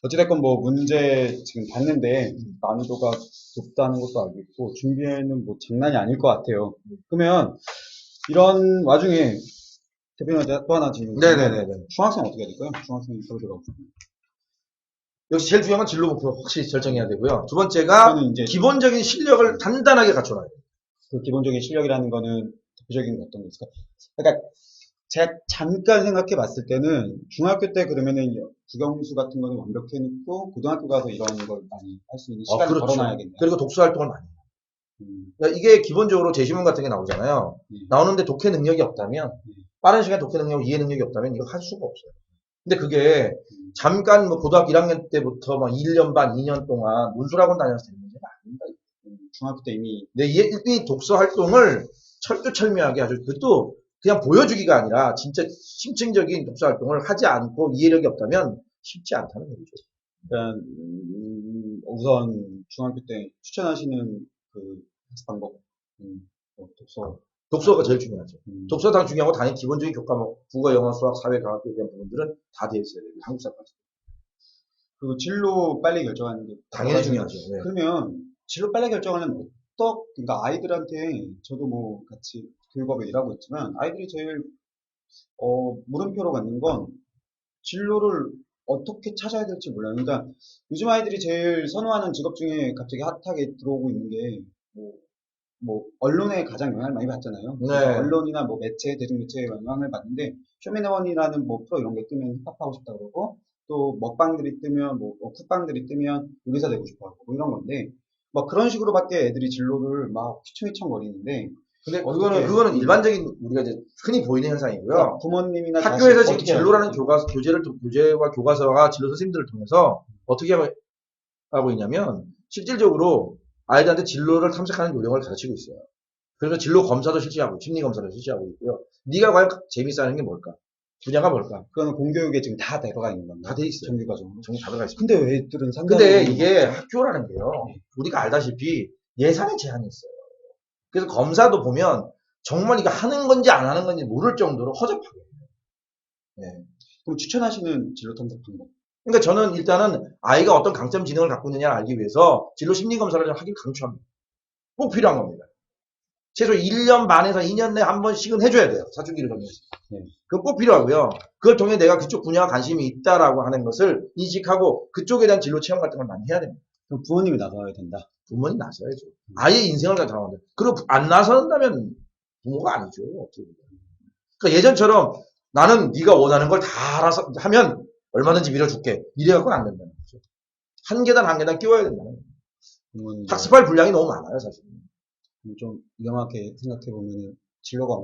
어찌됐건 뭐 문제 지금 봤는데 난이도가 높다는 것도 알겠고 준비에는 뭐 장난이 아닐 것 같아요. 그러면 이런 와중에 대표님한테 또 하나 질문. 네네네. 중학생 어떻게 해야 될까요? 중학생이 서울대가 없어요. 역시 제일 중요한 건 진로 목표 확실히 설정해야 되고요. 두 번째가 저는 이제 기본적인 실력을 단단하게 갖춰놔야 돼요. 그 기본적인 실력이라는 거는 대표적인 게 어떤 게 있을까? 그러니까 제가 잠깐 생각해 봤을 때는 중학교 때 그러면은 국영수 같은 거는 완벽해 놓고 고등학교 가서 이런 걸 많이 할 수 있는 시간을 그렇죠. 벌어놔야겠네요. 그리고 독서 활동을 많이 해요. 그러니까 이게 기본적으로 제시문 같은 게 나오잖아요. 나오는데 독해 능력이 없다면 빠른 시간에 독해 능력, 이해 능력이 없다면 이거 할 수가 없어요. 근데 그게 잠깐 뭐 고등학교 1학년 때부터 막 1년 반, 2년 동안 논술학원 다녀서 되는 문제가 아닙니다. 중학교 때 이미 이 독서 활동을 철두철미하게 아주 그것도 그냥 보여주기가 아니라 진짜 심층적인 독서 활동을 하지 않고 이해력이 없다면 쉽지 않다는 얘기죠. 일단 우선 중학교 때 추천하시는 그 학습 방법 뭐 독서가 제일 중요하죠. 독서가 당 중요하고 단위 기본적인 교과목 국어, 영어, 수학, 사회, 과학에 대한 부분들은 다 되어 있어야 돼요. 한국사까지. 그리고 진로 빨리 결정하는 게 당연히 중요하죠. 네. 그러면 진로 빨리 결정하려면 그러니까 아이들한테 저도 뭐 같이 교육업에 일하고 있지만 아이들이 제일 물음표로 갖는 건 진로를 어떻게 찾아야 될지 몰라요. 그러니까 요즘 아이들이 제일 선호하는 직업 중에 갑자기 핫하게 들어오고 있는 게 언론에 가장 영향을 많이 받잖아요. 네. 그래서 언론이나 뭐 매체, 대중매체에 영향을 받는데 쇼미더머니라는 뭐 프로 이런 게 뜨면 힙합하고 싶다 그러고 또 먹방들이 뜨면 쿡방들이 뜨면 요리사 되고 싶어 하고 뭐 이런 건데 뭐 그런 식으로밖에 애들이 진로를 막 휘청휘청거리는데 근데 어떻게- 그거는 일반적인 우리가 이제 흔히 보이는 현상이고요. 그러니까 부모님이나 학교에서 자식 지금 어떻게 진로라는 해야지? 교재와 교과서가 진로 선생님들을 통해서 어떻게 하고 있냐면 실질적으로 아이들한테 진로를 탐색하는 요령을 가르치고 있어요. 그래서 진로 검사도 실시하고 심리 검사도 실시하고 있고요. 네가 과연 재밌어 하는 게 뭘까? 분야가 뭘까? 그거는 공교육에 지금 다 들어가 있는 건가요? 다 돼 있어요. 정규과정으로. 정리 다 들어가 있습니다. 근데 애들은 상당히 근데 이게 학교라는 게요. 우리가 알다시피 예산에 제한이 있어요. 그래서 검사도 보면 정말 이거 하는 건지 안 하는 건지 모를 정도로 허접하게 해요. 네. 그럼 추천하시는 진로 탐색 방법. 그러니까 저는 일단은 아이가 어떤 강점 지능을 갖고 있느냐를 알기 위해서 진로 심리 검사를 좀 하길 강추합니다. 꼭 필요한 겁니다. 최소 1년 반에서 2년 내에 한 번씩은 해줘야 돼요. 사춘기를 정리해서. 네. 그건 꼭 필요하고요. 그걸 통해 내가 그쪽 분야와 관심이 있다라고 하는 것을 인식하고 그쪽에 대한 진로 체험 같은 걸 많이 해야 됩니다. 그럼 부모님이 나서야 된다. 부모님 나서야죠. 아예 인생을 다 담아야 돼요. 그리고 안 나선다면 부모가 아니죠. 어떻게 보면. 그러니까 예전처럼 나는 네가 원하는 걸 다 알아서 하면 얼마든지 밀어줄게. 이래갖고는 안 된다는 거죠. 한 계단 한 계단 끼워야 된다는 거예요. 부모님 학습할 분량이 너무 많아요, 사실. 좀 위험하게 생각해 보면 진로가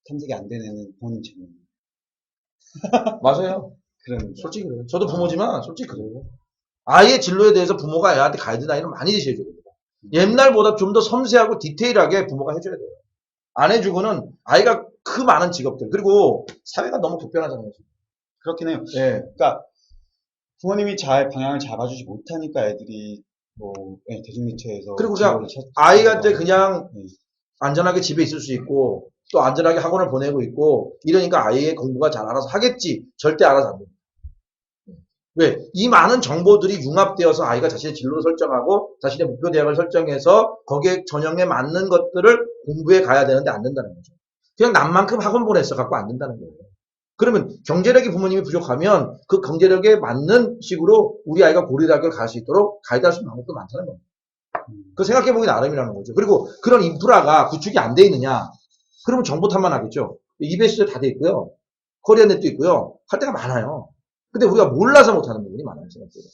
탐색이 안 되는 애는 부모님 책임. 맞아요. 그런 솔직히 그래요. 저도 부모지만 솔직히 그래요. 아이의 진로에 대해서 부모가 애한테 가이드라인을 많이 제시해줘야 됩니다. 옛날보다 좀 더 섬세하고 디테일하게 부모가 해줘야 돼요. 안 해주고는 아이가 그 많은 직업들 그리고 사회가 너무 급변하잖아요. 그렇긴 해요. 예. 그러니까 부모님이 잘 방향을 잡아주지 못하니까 애들이 대중매체에서 그리고 그냥 진로를 아이한테 찾아서 그냥 네. 안전하게 집에 있을 수 있고 또 안전하게 학원을 보내고 있고 이러니까 아이의 공부가 잘 알아서 하겠지. 절대 알아서 안 됩니다. 왜? 이 많은 정보들이 융합되어서 아이가 자신의 진로를 설정하고 자신의 목표 대학을 설정해서 거기에 전형에 맞는 것들을 공부해 가야 되는데 안 된다는 거죠. 그냥 남만큼 학원 보냈어 갖고 안 된다는 거예요. 그러면 경제력이 부모님이 부족하면 그 경제력에 맞는 식으로 우리 아이가 고려대학을 갈 수 있도록 가이드할 수 있는 방법도 많다는 겁니다. 그 생각해보기 나름이라는 거죠. 그리고 그런 인프라가 구축이 안 돼 있느냐? 그러면 정보 탐만 하겠죠. EBS도 다 돼 있고요. 코리안넷도 있고요. 할 데가 많아요. 근데 우리가 몰라서 못하는 부분이 많아요. 생각보다.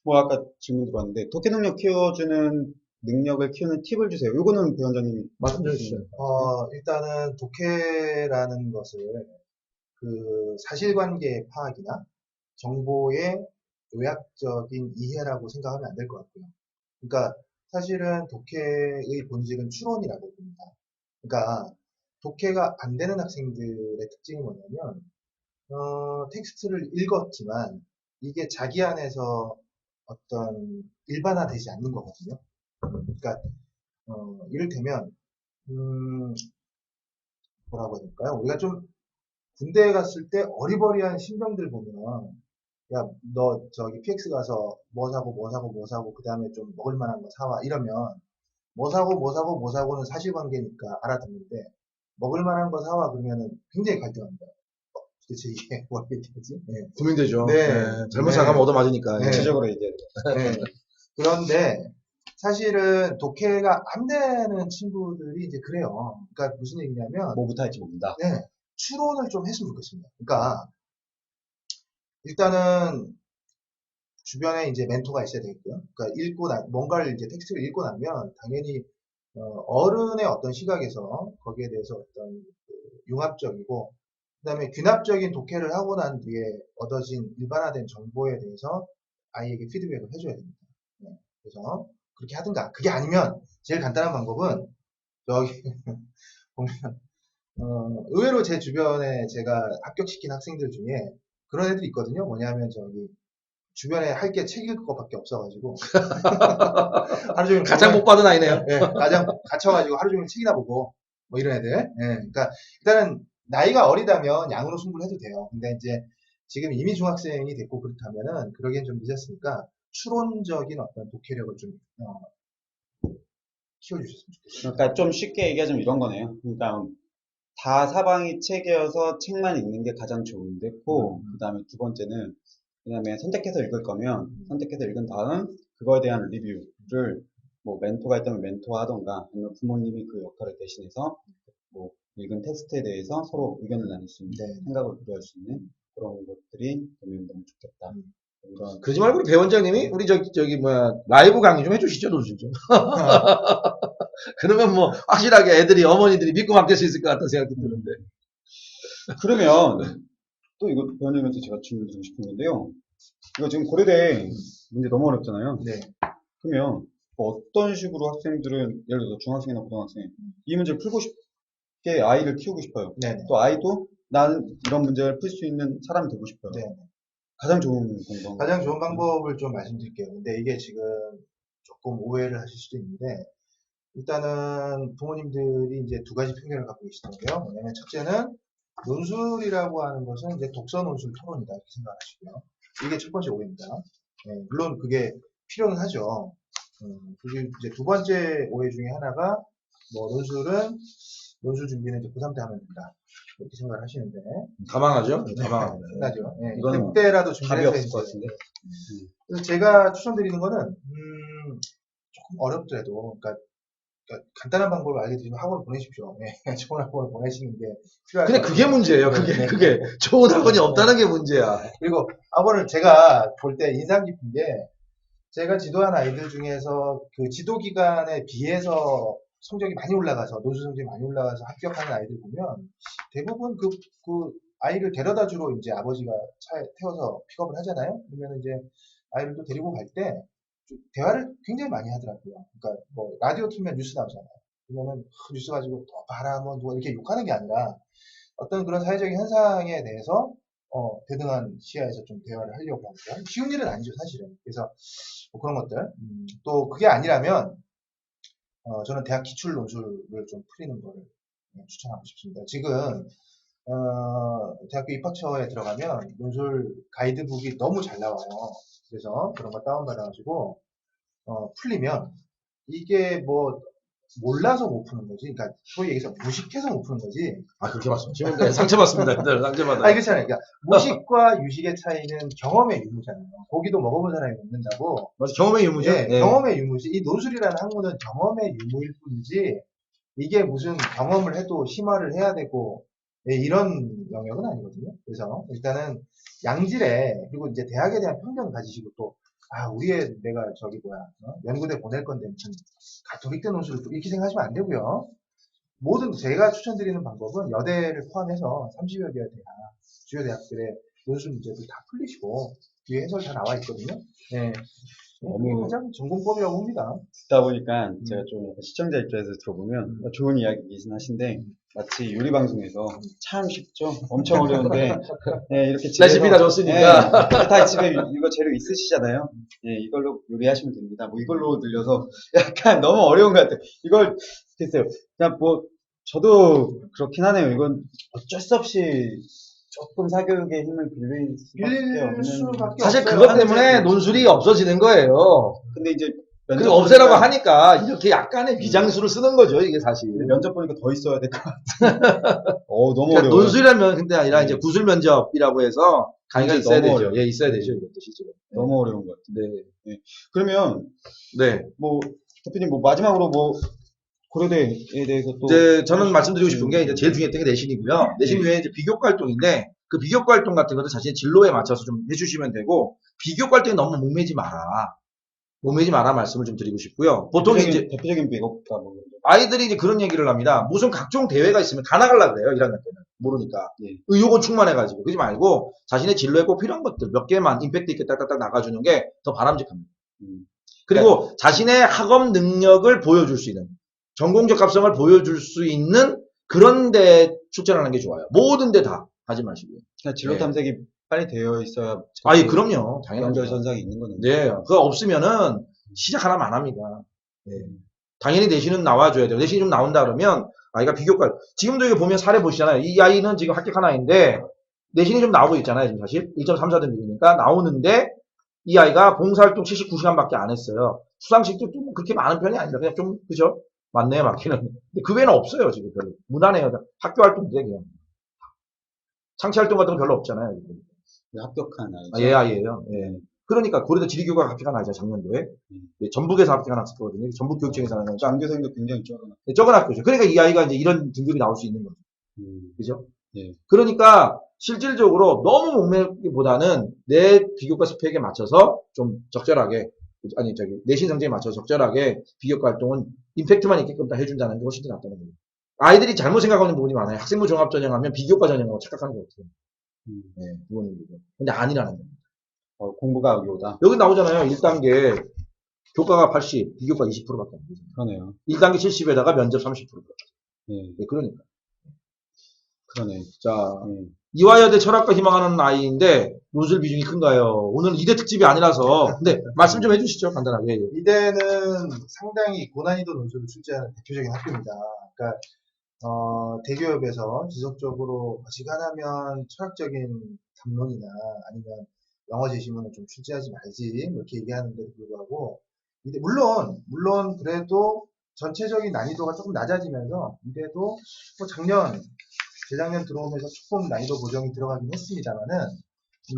뭐 아까 질문 들어왔는데 독해 능력 키워주는 능력을 키우는 팁을 주세요. 요거는 부원장님이 말씀 좀 해주시죠. 일단은 독해라는 것을 그 사실관계 파악이나 정보의 요약적인 이해라고 생각하면 안 될 것 같고요. 그러니까 사실은 독해의 본질은 추론이라고 봅니다. 그러니까 독해가 안 되는 학생들의 특징이 뭐냐면 텍스트를 읽었지만 이게 자기 안에서 어떤 일반화되지 않는 거거든요. 그러니까 이를테면 뭐라고 해야 될까요? 우리가 좀 군대에 갔을 때 어리버리한 신병들 보면 야, 너 저기 PX 가서 뭐 사고 그 다음에 좀 먹을 만한 거 사와 이러면 뭐 사고는 사실관계니까 알아듣는데 먹을 만한 거 사와 그러면은 굉장히 갈등합니다. 도대체 이게 뭘 얘기하지? 네. 고민되죠. 네. 잘못 네. 생각하면 얻어맞으니까. 네. 구체적으로 얘기해야 돼요. 네. 그런데 사실은 독해가 안 되는 친구들이 이제 그래요. 그러니까 무슨 얘기냐면 뭐부터 할지 모른다. 네, 추론을 좀 했으면 좋겠습니다. 그러니까 일단은 주변에 이제 멘토가 있어야 되겠고요. 그러니까 뭔가를 이제 텍스트를 읽고 나면 당연히 어른의 어떤 시각에서 거기에 대해서 어떤 융합적이고 그다음에 균합적인 독해를 하고 난 뒤에 얻어진 일반화된 정보에 대해서 아이에게 피드백을 해줘야 됩니다. 네, 그래서 그렇게 하든가 그게 아니면 제일 간단한 방법은 여기 보면 의외로 제 주변에 제가 합격시킨 학생들 중에 그런 애들이 있거든요. 뭐냐면 저기 주변에 할 게 책 읽을 것밖에 없어가지고 하루 종일 가장 못 받은 아이네요. 예, 가장 갇혀가지고 하루 종일 책이나 보고 뭐 이런 애들. 예, 그러니까 일단은 나이가 어리다면 양으로 승부를 해도 돼요. 근데 이제 지금 이미 중학생이 됐고 그렇다면은 그러기엔 좀 늦었으니까 추론적인 어떤 독해력을 좀 키워주셨으면 좋겠습니다. 그러니까 좀 쉽게 얘기하자면 이런 거네요. 그러니까 다 사방이 책이어서 책만 읽는 게 가장 좋은데, 그 다음에 두 번째는, 그 다음에 선택해서 읽을 거면, 선택해서 읽은 다음, 그거에 대한 리뷰를, 뭐, 멘토가 있다면 멘토가 하던가, 아니면 부모님이 그 역할을 대신해서, 뭐, 읽은 텍스트에 대해서 서로 의견을 나눌 수 있는, 네. 생각을 교류할 수 있는 그런 것들이 되면 너무 좋겠다. 이런, 그러지 말고 우리 배 원장님이 우리 저기 뭐야 라이브 강의 좀 해주시죠, 노출 좀. 그러면 뭐 확실하게 애들이 어머니들이 믿고 맡길 수 있을 것 같다는 생각도 드는데. 그러면, 또 이거 변형해서 제가 질문 드리고 싶은 건데요. 이거 지금 고려대 문제 너무 어렵잖아요. 네. 그러면 뭐 어떤 식으로 학생들은 예를 들어서 중학생이나 고등학생 이 문제를 풀고 싶게 아이를 키우고 싶어요. 네. 또 아이도 나는 이런 문제를 풀 수 있는 사람이 되고 싶어요. 네. 가장 좋은 방법. 가장 좋은 방법을 좀 말씀드릴게요. 근데 이게 지금 조금 오해를 하실 수도 있는데, 일단은 부모님들이 이제 두 가지 편견을 갖고 계시던데요. 왜냐면 첫째는 논술이라고 하는 것은 이제 독서 논술 토론이다 이렇게 생각하시고요. 이게 첫 번째 오해입니다. 네, 물론 그게 필요는 하죠. 그리고 이제 두 번째 오해 중에 하나가 뭐 논술 준비는 이제 고3 때 하면 된다 이렇게 생각을 하시는데, 가망하죠? 가망합니다. 끝나죠. 네, 이거는 그때라도 답이 준비해서 없을 이제 것 같은데. 그래서 제가 추천드리는 거는 조금 어렵더라도 그러니까 간단한 방법을 알려드리면 학원을 보내십시오. 네, 좋은 학원을 보내시는 게 필요할 근데 것 그게 같아요. 문제예요. 네. 그게 좋은 학원이 없다는 게 문제야. 그리고 학원을 제가 볼 때 인상 깊은 게, 제가 지도한 아이들 중에서 그 지도 기간에 비해서 성적이 많이 올라가서, 노수 성적이 많이 올라가서 합격하는 아이들 보면 대부분 그 아이를 데려다 주러 이제 아버지가 차에 태워서 픽업을 하잖아요. 그러면 이제 아이를 또 데리고 갈 때 대화를 굉장히 많이 하더라고요. 그러니까 뭐 라디오 틀면 뉴스 나오잖아요. 그러면은 뉴스 가지고 또 봐라 뭐 누가 이렇게 욕하는 게 아니라 어떤 그런 사회적인 현상에 대해서 대등한 시야에서 좀 대화를 하려고 하고요. 쉬운 일은 아니죠, 사실은. 그래서 뭐 그런 것들. 또 그게 아니라면 저는 대학 기출 논술을 좀 풀이는 거를 추천하고 싶습니다. 지금 대학교 입학처에 들어가면 논술 가이드북이 너무 잘 나와요. 그래서 그런 거 다운받아가지고 풀리면 이게 뭐 몰라서 못 푸는 거지. 그러니까 소위 얘기해서 무식해서 못 푸는 거지. 아, 그렇게 말씀하시면 상처받습니다. 상처받아요. 아니 그렇잖아요. 그러니까 무식과 유식의 차이는 경험의 유무잖아요. 고기도 먹어본 사람이 먹는다고. 맞아, 경험의 유무죠. 예, 네. 경험의 유무지. 이 논술이라는 학문은 경험의 유무일 뿐이지 이게 무슨 경험을 해도 심화를 해야 되고 이런 영역은 아니거든요. 그래서 일단은 양질의, 그리고 이제 대학에 대한 편견 가지시고 또 우리의 내가 저기 연구대 보낼 건데 무슨 가톨릭대 논술을 이렇게 생각하시면 안 되고요. 모든 제가 추천드리는 방법은 여대를 포함해서 30여 개의 대학, 주요 대학들의 논술 문제들 다 풀리시고 뒤에 해설 다 나와 있거든요. 네. 이게 가장 전공법이라고 봅니다. 듣다 보니까 제가 좀 약간 시청자 입장에서 들어보면 좋은 이야기이긴 하신데 마치 요리 방송에서 참 쉽죠? 엄청 어려운데 네, 이렇게 레시피가 좋으니까. 네, 다 집에 이거 재료 있으시잖아요. 네, 이걸로 요리하시면 됩니다. 뭐 이걸로 늘려서 약간 너무 어려운 것 같아요. 이걸 글쎄요. 그냥 뭐 저도 그렇긴 하네요. 이건 어쩔 수 없이 조금 사교육의 힘을 빌릴 수밖에 사실 없어요. 그것 때문에 논술이 없어지는 거예요. 근데 이제 그리고 없애라고 하니까 이렇게 약간의 비장수를 쓰는 거죠, 이게 사실. 면접 보니까 더 있어야 될 것 같아요. 너무 그러니까 어려워요. 논술이라면 근데 아니라 이제 구술 면접이라고 해서 강의가 있어야 너무 되죠. 어려워요. 예, 있어야 되죠, 이것도 실제로. 너무 어려운 것 같아요. 네. 그러면 네. 뭐 대표님 뭐 마지막으로 뭐 고려대에 대해서 또 이제 저는 말씀드리고 싶은 게 이제 제일 중요했던 게 내신이고요. 내신 외에 이제 비교과 활동인데 그 비교과 활동 같은 것도 자신의 진로에 맞춰서 좀 해주시면 되고 비교과 활동에 너무 목매지 마라. 목매지 마라 말씀을 좀 드리고 싶고요. 보통 이제 대표적인 비교과 뭐 아이들이 이제 그런 얘기를 합니다. 무슨 각종 대회가 있으면 다 나가려고 그래요. 1학년 때는. 모르니까. 예. 의욕은 충만해가지고. 그러지 말고 자신의 진로에 꼭 필요한 것들 몇 개만 임팩트 있게 딱딱딱 나가주는 게 더 바람직합니다. 그리고 자신의 학업 능력을 보여줄 수 있는 전공적 합성을 보여줄 수 있는 그런 데 출전하는 게 좋아요. 모든 데 다 하지 마시고요. 그냥 진로 네. 탐색이 빨리 되어 있어야 아니, 그럼요. 당연하죠. 연결선상이 있는 거네요. 네. 그거 없으면은 시작하라면 안 합니다. 네. 당연히 내신은 나와줘야 돼요. 내신이 좀 나온다 그러면 아이가 비교과 지금도 이거 보면 사례 보시잖아요. 이 아이는 지금 합격한 아이인데 내신이 좀 나오고 있잖아요, 지금 사실. 1.34 등급이니까 나오는데, 이 아이가 봉사활동 79시간밖에 안 했어요. 수상식도 좀 그렇게 많은 편이 아니다. 그냥 좀, 그죠? 맞네요, 맞기는. 근데 그 외에는 없어요, 지금 별로. 무난해요. 학교 활동도 해, 그냥. 창체 활동 같은 거 별로 없잖아요. 합격한 아, 아이죠. 예, 아이예요. 예. 그러니까 고려대 지리교과가 합격한 아이죠, 작년도에. 음. 예, 전북에서 합격한 학생거든요. 전북 교육청에서 하는 거니까. 전교생도 굉장히 적은. 적은 학교죠. 그러니까 이 아이가 이제 이런 등급이 나올 수 있는 거죠. 그죠? 예. 그러니까 실질적으로 너무 목매기보다는 내 비교과 스펙에 맞춰서 좀 적절하게, 아니 저기 내신 성적에 맞춰서 적절하게 비교과 활동은 임팩트만 있게끔 다 해준다는 게 훨씬 더 낫다는 거예요. 아이들이 잘못 생각하는 부분이 많아요. 학생부 종합 전형하면 비교과 전형하고 착각하는 거 같아요. 네, 부모님. 근데 아니라는 거예요. 공부가 여기보다. 여기 나오잖아요. 1단계 교과가 80, 비교과 20%밖에 안 되죠. 그러네요. 1단계 70에다가 면접 30%. 예. 네, 그러니까. 그러네. 자, 예. 이화여대 철학과 희망하는 아이인데 논술 비중이 큰가요? 오늘 이대 특집이 아니라서. 근데 말씀 좀 해주시죠, 간단하게. 이대는 상당히 고난이도 논술을 출제하는 대표적인 학교입니다. 그러니까 대기업에서 지속적으로 어지간하면 철학적인 담론이나 아니면 영어 제시문을 좀 출제하지 말지 뭐 이렇게 얘기하는데도 불구하고 이제 물론 그래도 전체적인 난이도가 조금 낮아지면서 이대도 뭐 재작년 들어오면서 조금 난이도 보정이 들어가긴 했습니다만은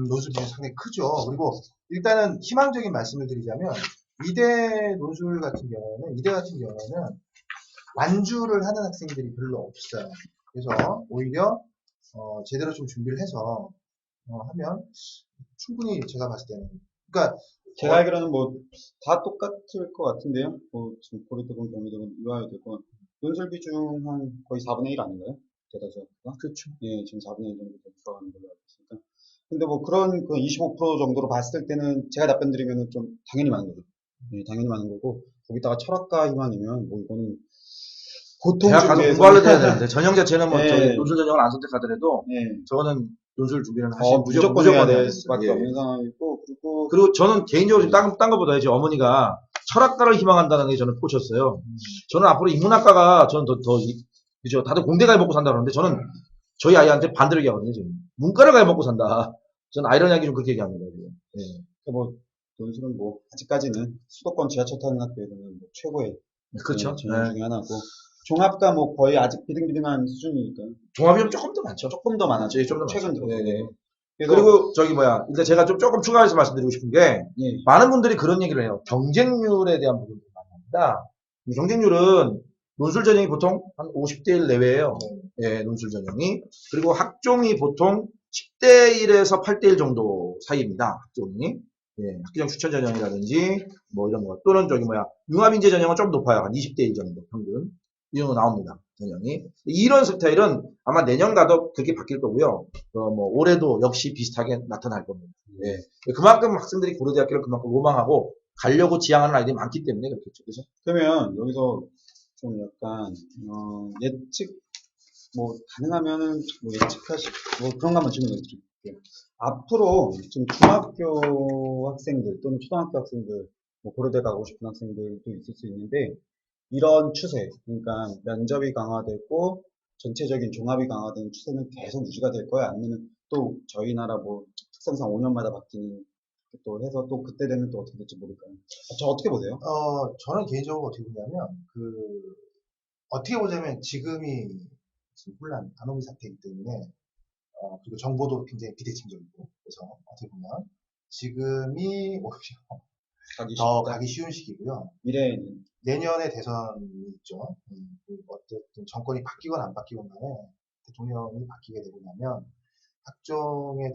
논술 비중이 상당히 크죠. 그리고 일단은 희망적인 말씀을 드리자면 이대 같은 경우에는 완주를 하는 학생들이 별로 없어요. 그래서 오히려 제대로 좀 준비를 해서 하면 충분히 제가 봤을 때는 그러니까 제가 알기로는 뭐 다 똑같을 것 같은데요. 뭐 지금 고려대건 경희대건 이화여대건 논술 비중 한 거의 4분의 1 아닌가요? 대다수가? 그렇죠. 예, 지금 4분의 1 정도 들어가는 걸로 알고 있으니까. 근데 뭐 그런 그 25% 정도로 봤을 때는 제가 답변 드리면은 좀 당연히 많은 거죠. 예, 당연히 많은 거고 거기다가 철학과 희망이면 뭐 이거는 보통 대학 가서 준비해서 공부하려 해야 되는데 전형 자체는 뭐 저기 예, 논술 전형을 안 선택하더라도 예, 저거는 논술 준비는 하시 무조건 해야 해야 될 됩니다. 수밖에 예. 없는 상황이고 그리고 그리고 저는 개인적으로 딴 거보다 이제 어머니가 철학과를 희망한다는 게 저는 꽂혔어요. 저는 앞으로 인문학과가 저는 그죠. 다들 공대 가야 먹고 산다 그러는데 저는 저희 아이한테 반대로 얘기하거든요, 지금. 문과를 가야 먹고 산다. 저는 아이러니하게 좀 그렇게 얘기합니다, 지금. 예. 뭐 논술은 뭐 아직까지는 수도권 지하철 타는 학교에서는 뭐 최고의 그렇죠. 전형 예. 중에 하나고 종합과 뭐 거의 아직 비등비등한 수준이니까 종합이면 조금 더 많죠. 조금 더 많아죠. 예, 좀더 최근 많죠. 들어서. 예, 예. 그래서 그리고 저기 뭐야, 일단 제가 좀 조금 추가해서 말씀드리고 싶은 게 예, 많은 분들이 그런 얘기를 해요. 경쟁률에 대한 부분을 많이 합니다. 경쟁률은 논술 전형이 보통 한 50대 1 내외예요. 예, 논술 전형이. 그리고 학종이 보통 10대 1에서 8대 1 정도 사이입니다. 학종이. 예, 학교장 추천 전형이라든지 뭐 이런 거 또는 저기 뭐야 융합인재 전형은 좀 높아요. 한 20대 1 정도 평균. 이 정도 나옵니다. 전형이. 이런 스타일은 아마 내년 가도 그렇게 바뀔 거고요. 뭐 올해도 역시 비슷하게 나타날 겁니다. 예. 그만큼 학생들이 고려대학교를 그만큼 로망하고 가려고 지향하는 아이들이 많기 때문에 그렇겠죠. 그죠? 그러면 여기서 좀 약간 예측 뭐 가능하면은 뭐 예측하시 뭐 그런 거 한번 질문해 드릴게요. 앞으로 좀 중학교 학생들 또는 초등학교 학생들 뭐 고려대 가고 싶은 학생들도 있을 수 있는데 이런 추세 그러니까 면접이 강화되고 전체적인 종합이 강화되는 추세는 계속 유지가 될 거야 아니면 또 저희 나라 뭐 특성상 5년마다 바뀌는 또 해서 또 그때 되면 또 어떻게 될지 모를까요? 저 어떻게 보세요? 저는 개인적으로 어떻게 보냐면 어떻게 보자면 지금이 지금 혼란 반오미 사태이기 때문에 그리고 정보도 굉장히 비대칭적이고 그래서 어떻게 보면 지금이 오히려 가기 더 쉽다. 가기 쉬운 시기고요. 미래에는 내년에 대선이 있죠. 어쨌든 정권이 바뀌건 안 바뀌건 간에 대통령이 바뀌게 되고 나면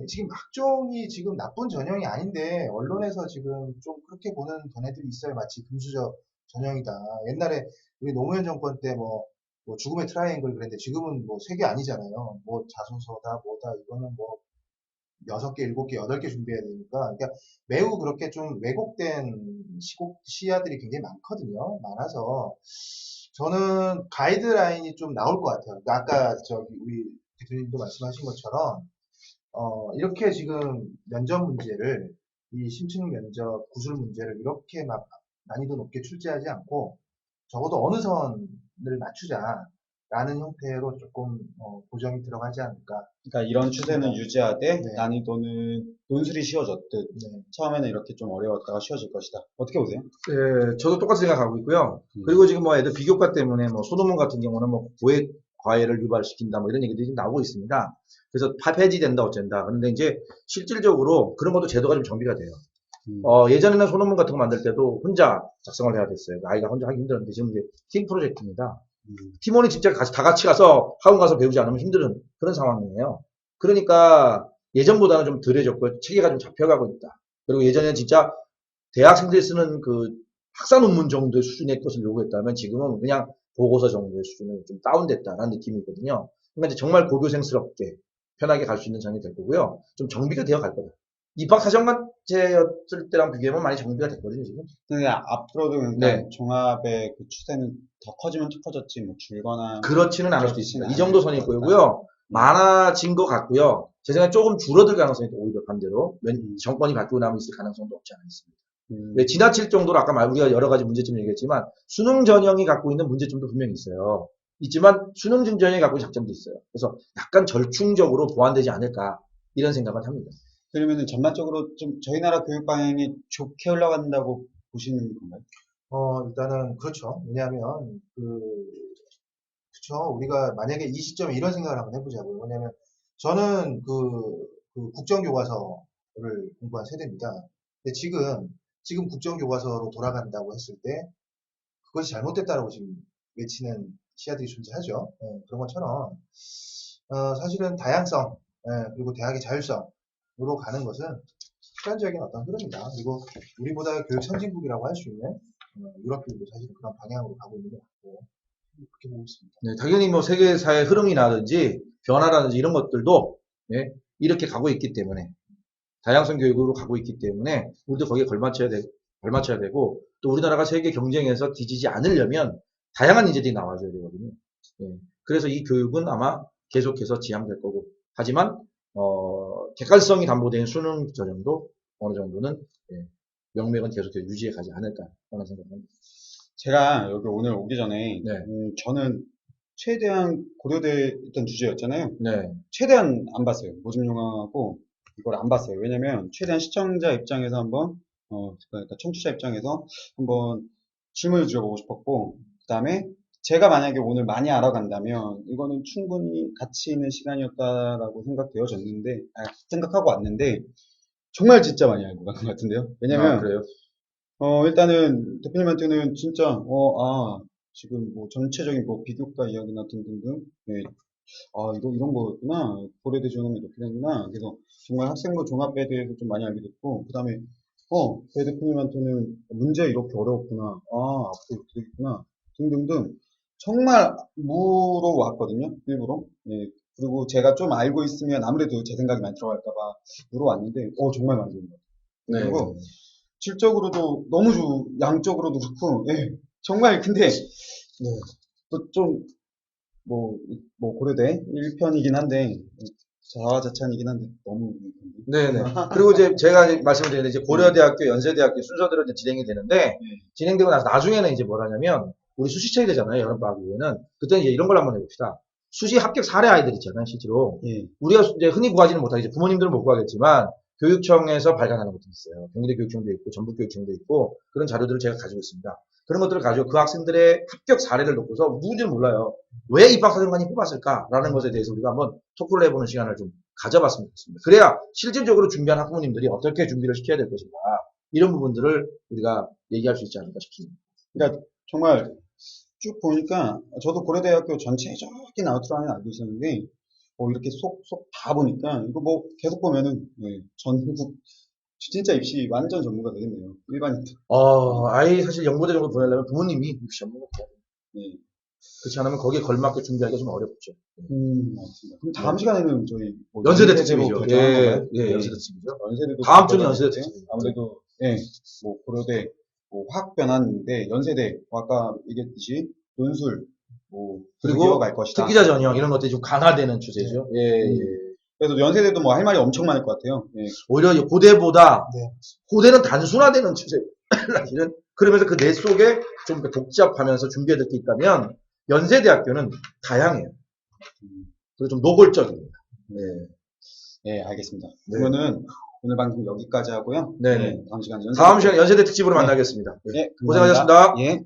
지금 학종이 지금 나쁜 전형이 아닌데 언론에서 지금 좀 그렇게 보는 견해들이 있어요. 마치 금수저 전형이다. 옛날에 우리 노무현 정권 때 뭐 죽음의 트라이앵글 그랬는데 지금은 뭐 세 개 아니잖아요. 뭐 자소서다 뭐다 이거는 뭐 6개, 7개, 8개 준비해야 되니까 그러니까 매우 그렇게 좀 왜곡된 시야들이 굉장히 많거든요. 많아서 저는 가이드라인이 좀 나올 것 같아요. 그러니까 아까 저기 우리 대표님도 말씀하신 것처럼 이렇게 지금 면접 문제를 이 심층 면접 구술 문제를 이렇게 막 난이도 높게 출제하지 않고 적어도 어느 선을 맞추자. 라는 형태로 조금 고정이 들어가지 않을까. 그러니까 이런 추세는 유지하되 네. 난이도는 논술이 쉬워졌듯 네. 처음에는 이렇게 좀 어려웠다가 쉬워질 것이다. 어떻게 보세요? 네, 저도 똑같이 생각하고 있고요. 음. 그리고 지금 뭐 애들 비교과 때문에 뭐 소논문 같은 경우는 뭐 고액 과외를 유발시킨다 뭐 이런 얘기들이 지금 나오고 있습니다. 그래서 폐지된다 어쩐다. 그런데 이제 실질적으로 그런 것도 제도가 좀 정비가 돼요. 음. 예전에는 소논문 같은 거 만들 때도 혼자 작성을 해야 됐어요. 아이가 혼자 하기 힘들었는데 지금 이제 팀 프로젝트입니다. 팀원이 진짜 다 같이 가서 학원 가서 배우지 않으면 힘든 그런 상황이에요. 그러니까 예전보다는 좀 덜해졌고 체계가 좀 잡혀가고 있다. 그리고 예전에는 진짜 대학생들이 쓰는 그 학사 논문 정도의 수준의 것을 요구했다면 지금은 그냥 보고서 정도의 수준으로 좀 다운됐다라는 느낌이거든요. 그러니까 이제 정말 고교생스럽게 편하게 갈 수 있는 장이 될 거고요. 좀 정비가 되어 갈 거다. 입학 사정관제였을 때랑 비교하면 많이 정비가 됐거든요, 지금. 근데 앞으로도 그러니까 네. 종합의 그 추세는 더 커지면 더 커졌지 뭐 줄거나 그렇지는 않을 수도 그렇지는 있습니다. 이 정도 선일 않을 것 거고요. 많아진 것 같고요. 제 생각에 조금 줄어들 가능성이 또 오히려 반대로 음. 정권이 바뀌고 나면 있을 가능성도 없지 않아 있습니다. 음. 왜 지나칠 정도로 아까 우리가 여러 가지 문제점 얘기했지만 수능 전형이 갖고 있는 문제점도 분명히 있어요. 있지만 수능 전형이 갖고 있는 장점도 있어요. 그래서 약간 절충적으로 보완되지 않을까 이런 생각을 합니다. 그러면은 전반적으로 좀 저희 나라 교육 방향이 좋게 흘러간다고 보시는 건가요? 일단은 그렇죠. 왜냐하면 그렇죠. 우리가 만약에 이 시점에 이런 생각을 한번 해보자고요. 왜냐하면 저는 그 국정교과서를 공부한 세대입니다. 근데 지금 국정교과서로 돌아간다고 했을 때 그것이 잘못됐다라고 지금 외치는 시야들이 존재하죠. 예, 그런 것처럼 사실은 다양성 그리고 대학의 자율성으로 가는 것은 시간적인 어떤 흐름이다. 그리고 우리보다 교육 선진국이라고 할 수 있는 유럽들도 사실은 그런 방향으로 가고 있는 것 같고 그렇게 보고 있습니다. 네, 당연히 뭐 세계사의 흐름이라든지 변화라든지 이런 것들도 예, 이렇게 가고 있기 때문에 다양성 교육으로 가고 있기 때문에 우리도 거기에 걸맞춰야 되고 또 우리나라가 세계 경쟁에서 뒤지지 않으려면 다양한 인재들이 나와줘야 되거든요. 예, 그래서 이 교육은 아마 계속해서 지향될 거고 하지만 객관성이 담보된 수능 전형도 어느 정도는 예, 명맥은 계속해서 유지해 가지 않을까 하는 생각합니다. 제가 여기 오늘 오기 전에 네. 저는 최대한 고려돼 있던 주제였잖아요. 네. 최대한 안 봤어요. 모집용하고 이걸 안 봤어요. 왜냐면 최대한 시청자 입장에서 한번 그러니까 청취자 입장에서 한번 질문을 드려보고 싶었고 그다음에 제가 만약에 오늘 많이 알아간다면 이거는 충분히 가치 있는 시간이었다라고 생각하고 왔는데 정말 진짜 많이 알고 간 것 같은데요. 왜냐면 그래요? 일단은 대표님한테는 진짜 지금 뭐 전체적인 뭐 비교과 이야기나 등등등 예, 이런 거였구나. 고려대 지원하면 이렇게 되는구나. 그래서 정말 학생부 종합에 대해서 좀 많이 알게 됐고, 그 다음에, 배 대표님한테는 문제 이렇게 어려웠구나. 앞으로 이렇게 되겠구나. 등등등. 정말 물어왔거든요. 일부러. 예. 그리고 제가 좀 알고 있으면 아무래도 제 생각이 많이 들어갈까봐 물어왔는데, 정말 많이 들은 것 같아요. 네. 그리고 질적으로도 너무 양적으로도 그렇고, 예. 정말 근데, 네. 또좀 뭐 고려대 1편이긴 한데 자화자찬이긴 한데 너무 네네. 그리고 이제 제가 이제 말씀을 드렸는데 이제 고려대학교, 연세대학교 순서대로 이제 진행이 되는데 진행되고 나서 나중에는 이제 뭘 하냐면 우리 수시철이 되잖아요. 여름방학 이후에는 그때는 이제 이런 걸 한번 해봅시다. 수시 합격 사례 아이들 있잖아요. 실제로 예. 우리가 이제 흔히 구하지는 못하겠지. 부모님들은 못 구하겠지만 교육청에서 발간하는 것도 있어요. 경기대 교육청도 있고 전북교육청도 있고 그런 자료들을 제가 가지고 있습니다. 그런 것들을 가지고 그 학생들의 합격 사례를 놓고서 누군지는 몰라요. 왜 입학사정관이 뽑았을까라는 것에 대해서 우리가 한번 토크를 해보는 시간을 좀 가져봤으면 좋겠습니다. 그래야 실질적으로 준비한 학부모님들이 어떻게 준비를 시켜야 될 것인가 이런 부분들을 우리가 얘기할 수 있지 않을까 싶습니다. 그러니까 정말 쭉 보니까 저도 고려대학교 전체적인 아우트라인은 알고 있었는데 이렇게 속 다 보니까 이거 뭐 계속 보면은 전국 진짜 입시 완전 전문가 되겠네요. 일반인들. 아이 사실 연고대 정도 보내려면 부모님이 입시 전문가 돼야 돼요. 예. 그렇지 않으면 거기에 걸맞게 준비하기가 좀 어렵죠. 맞습니다. 그럼 다음 시간에는 저희 뭐 연세대 연세대로 특집이죠. 결정한 건가요? 예, 연세대 특집이죠. 연세대도 다음 주는 들어가야 연세대 되는데 특집. 아무래도 뭐 고려대 뭐 화학 변환인데 연세대 아까 얘기했듯이 논술 뭐 그리고 이어갈 것이다. 특기자 전형 이런 것들이 좀 강화되는 추세죠. 예. 그래서 연세대도 뭐 할 말이 엄청 많을 것 같아요. 예. 오히려 고대보다 네. 고대는 단순화되는 추세. 사실은 그러면서 그 뇌 속에 좀 복잡하면서 준비해야 될 게 있다면 연세대학교는 다양해요. 그리고 좀 노골적입니다. 네. 네, 알겠습니다. 네. 그러면은 오늘 방송 여기까지 하고요. 네네. 다음 시간에 다음 시간 연세대 특집으로 만나겠습니다. 네, 고생하셨습니다. 예.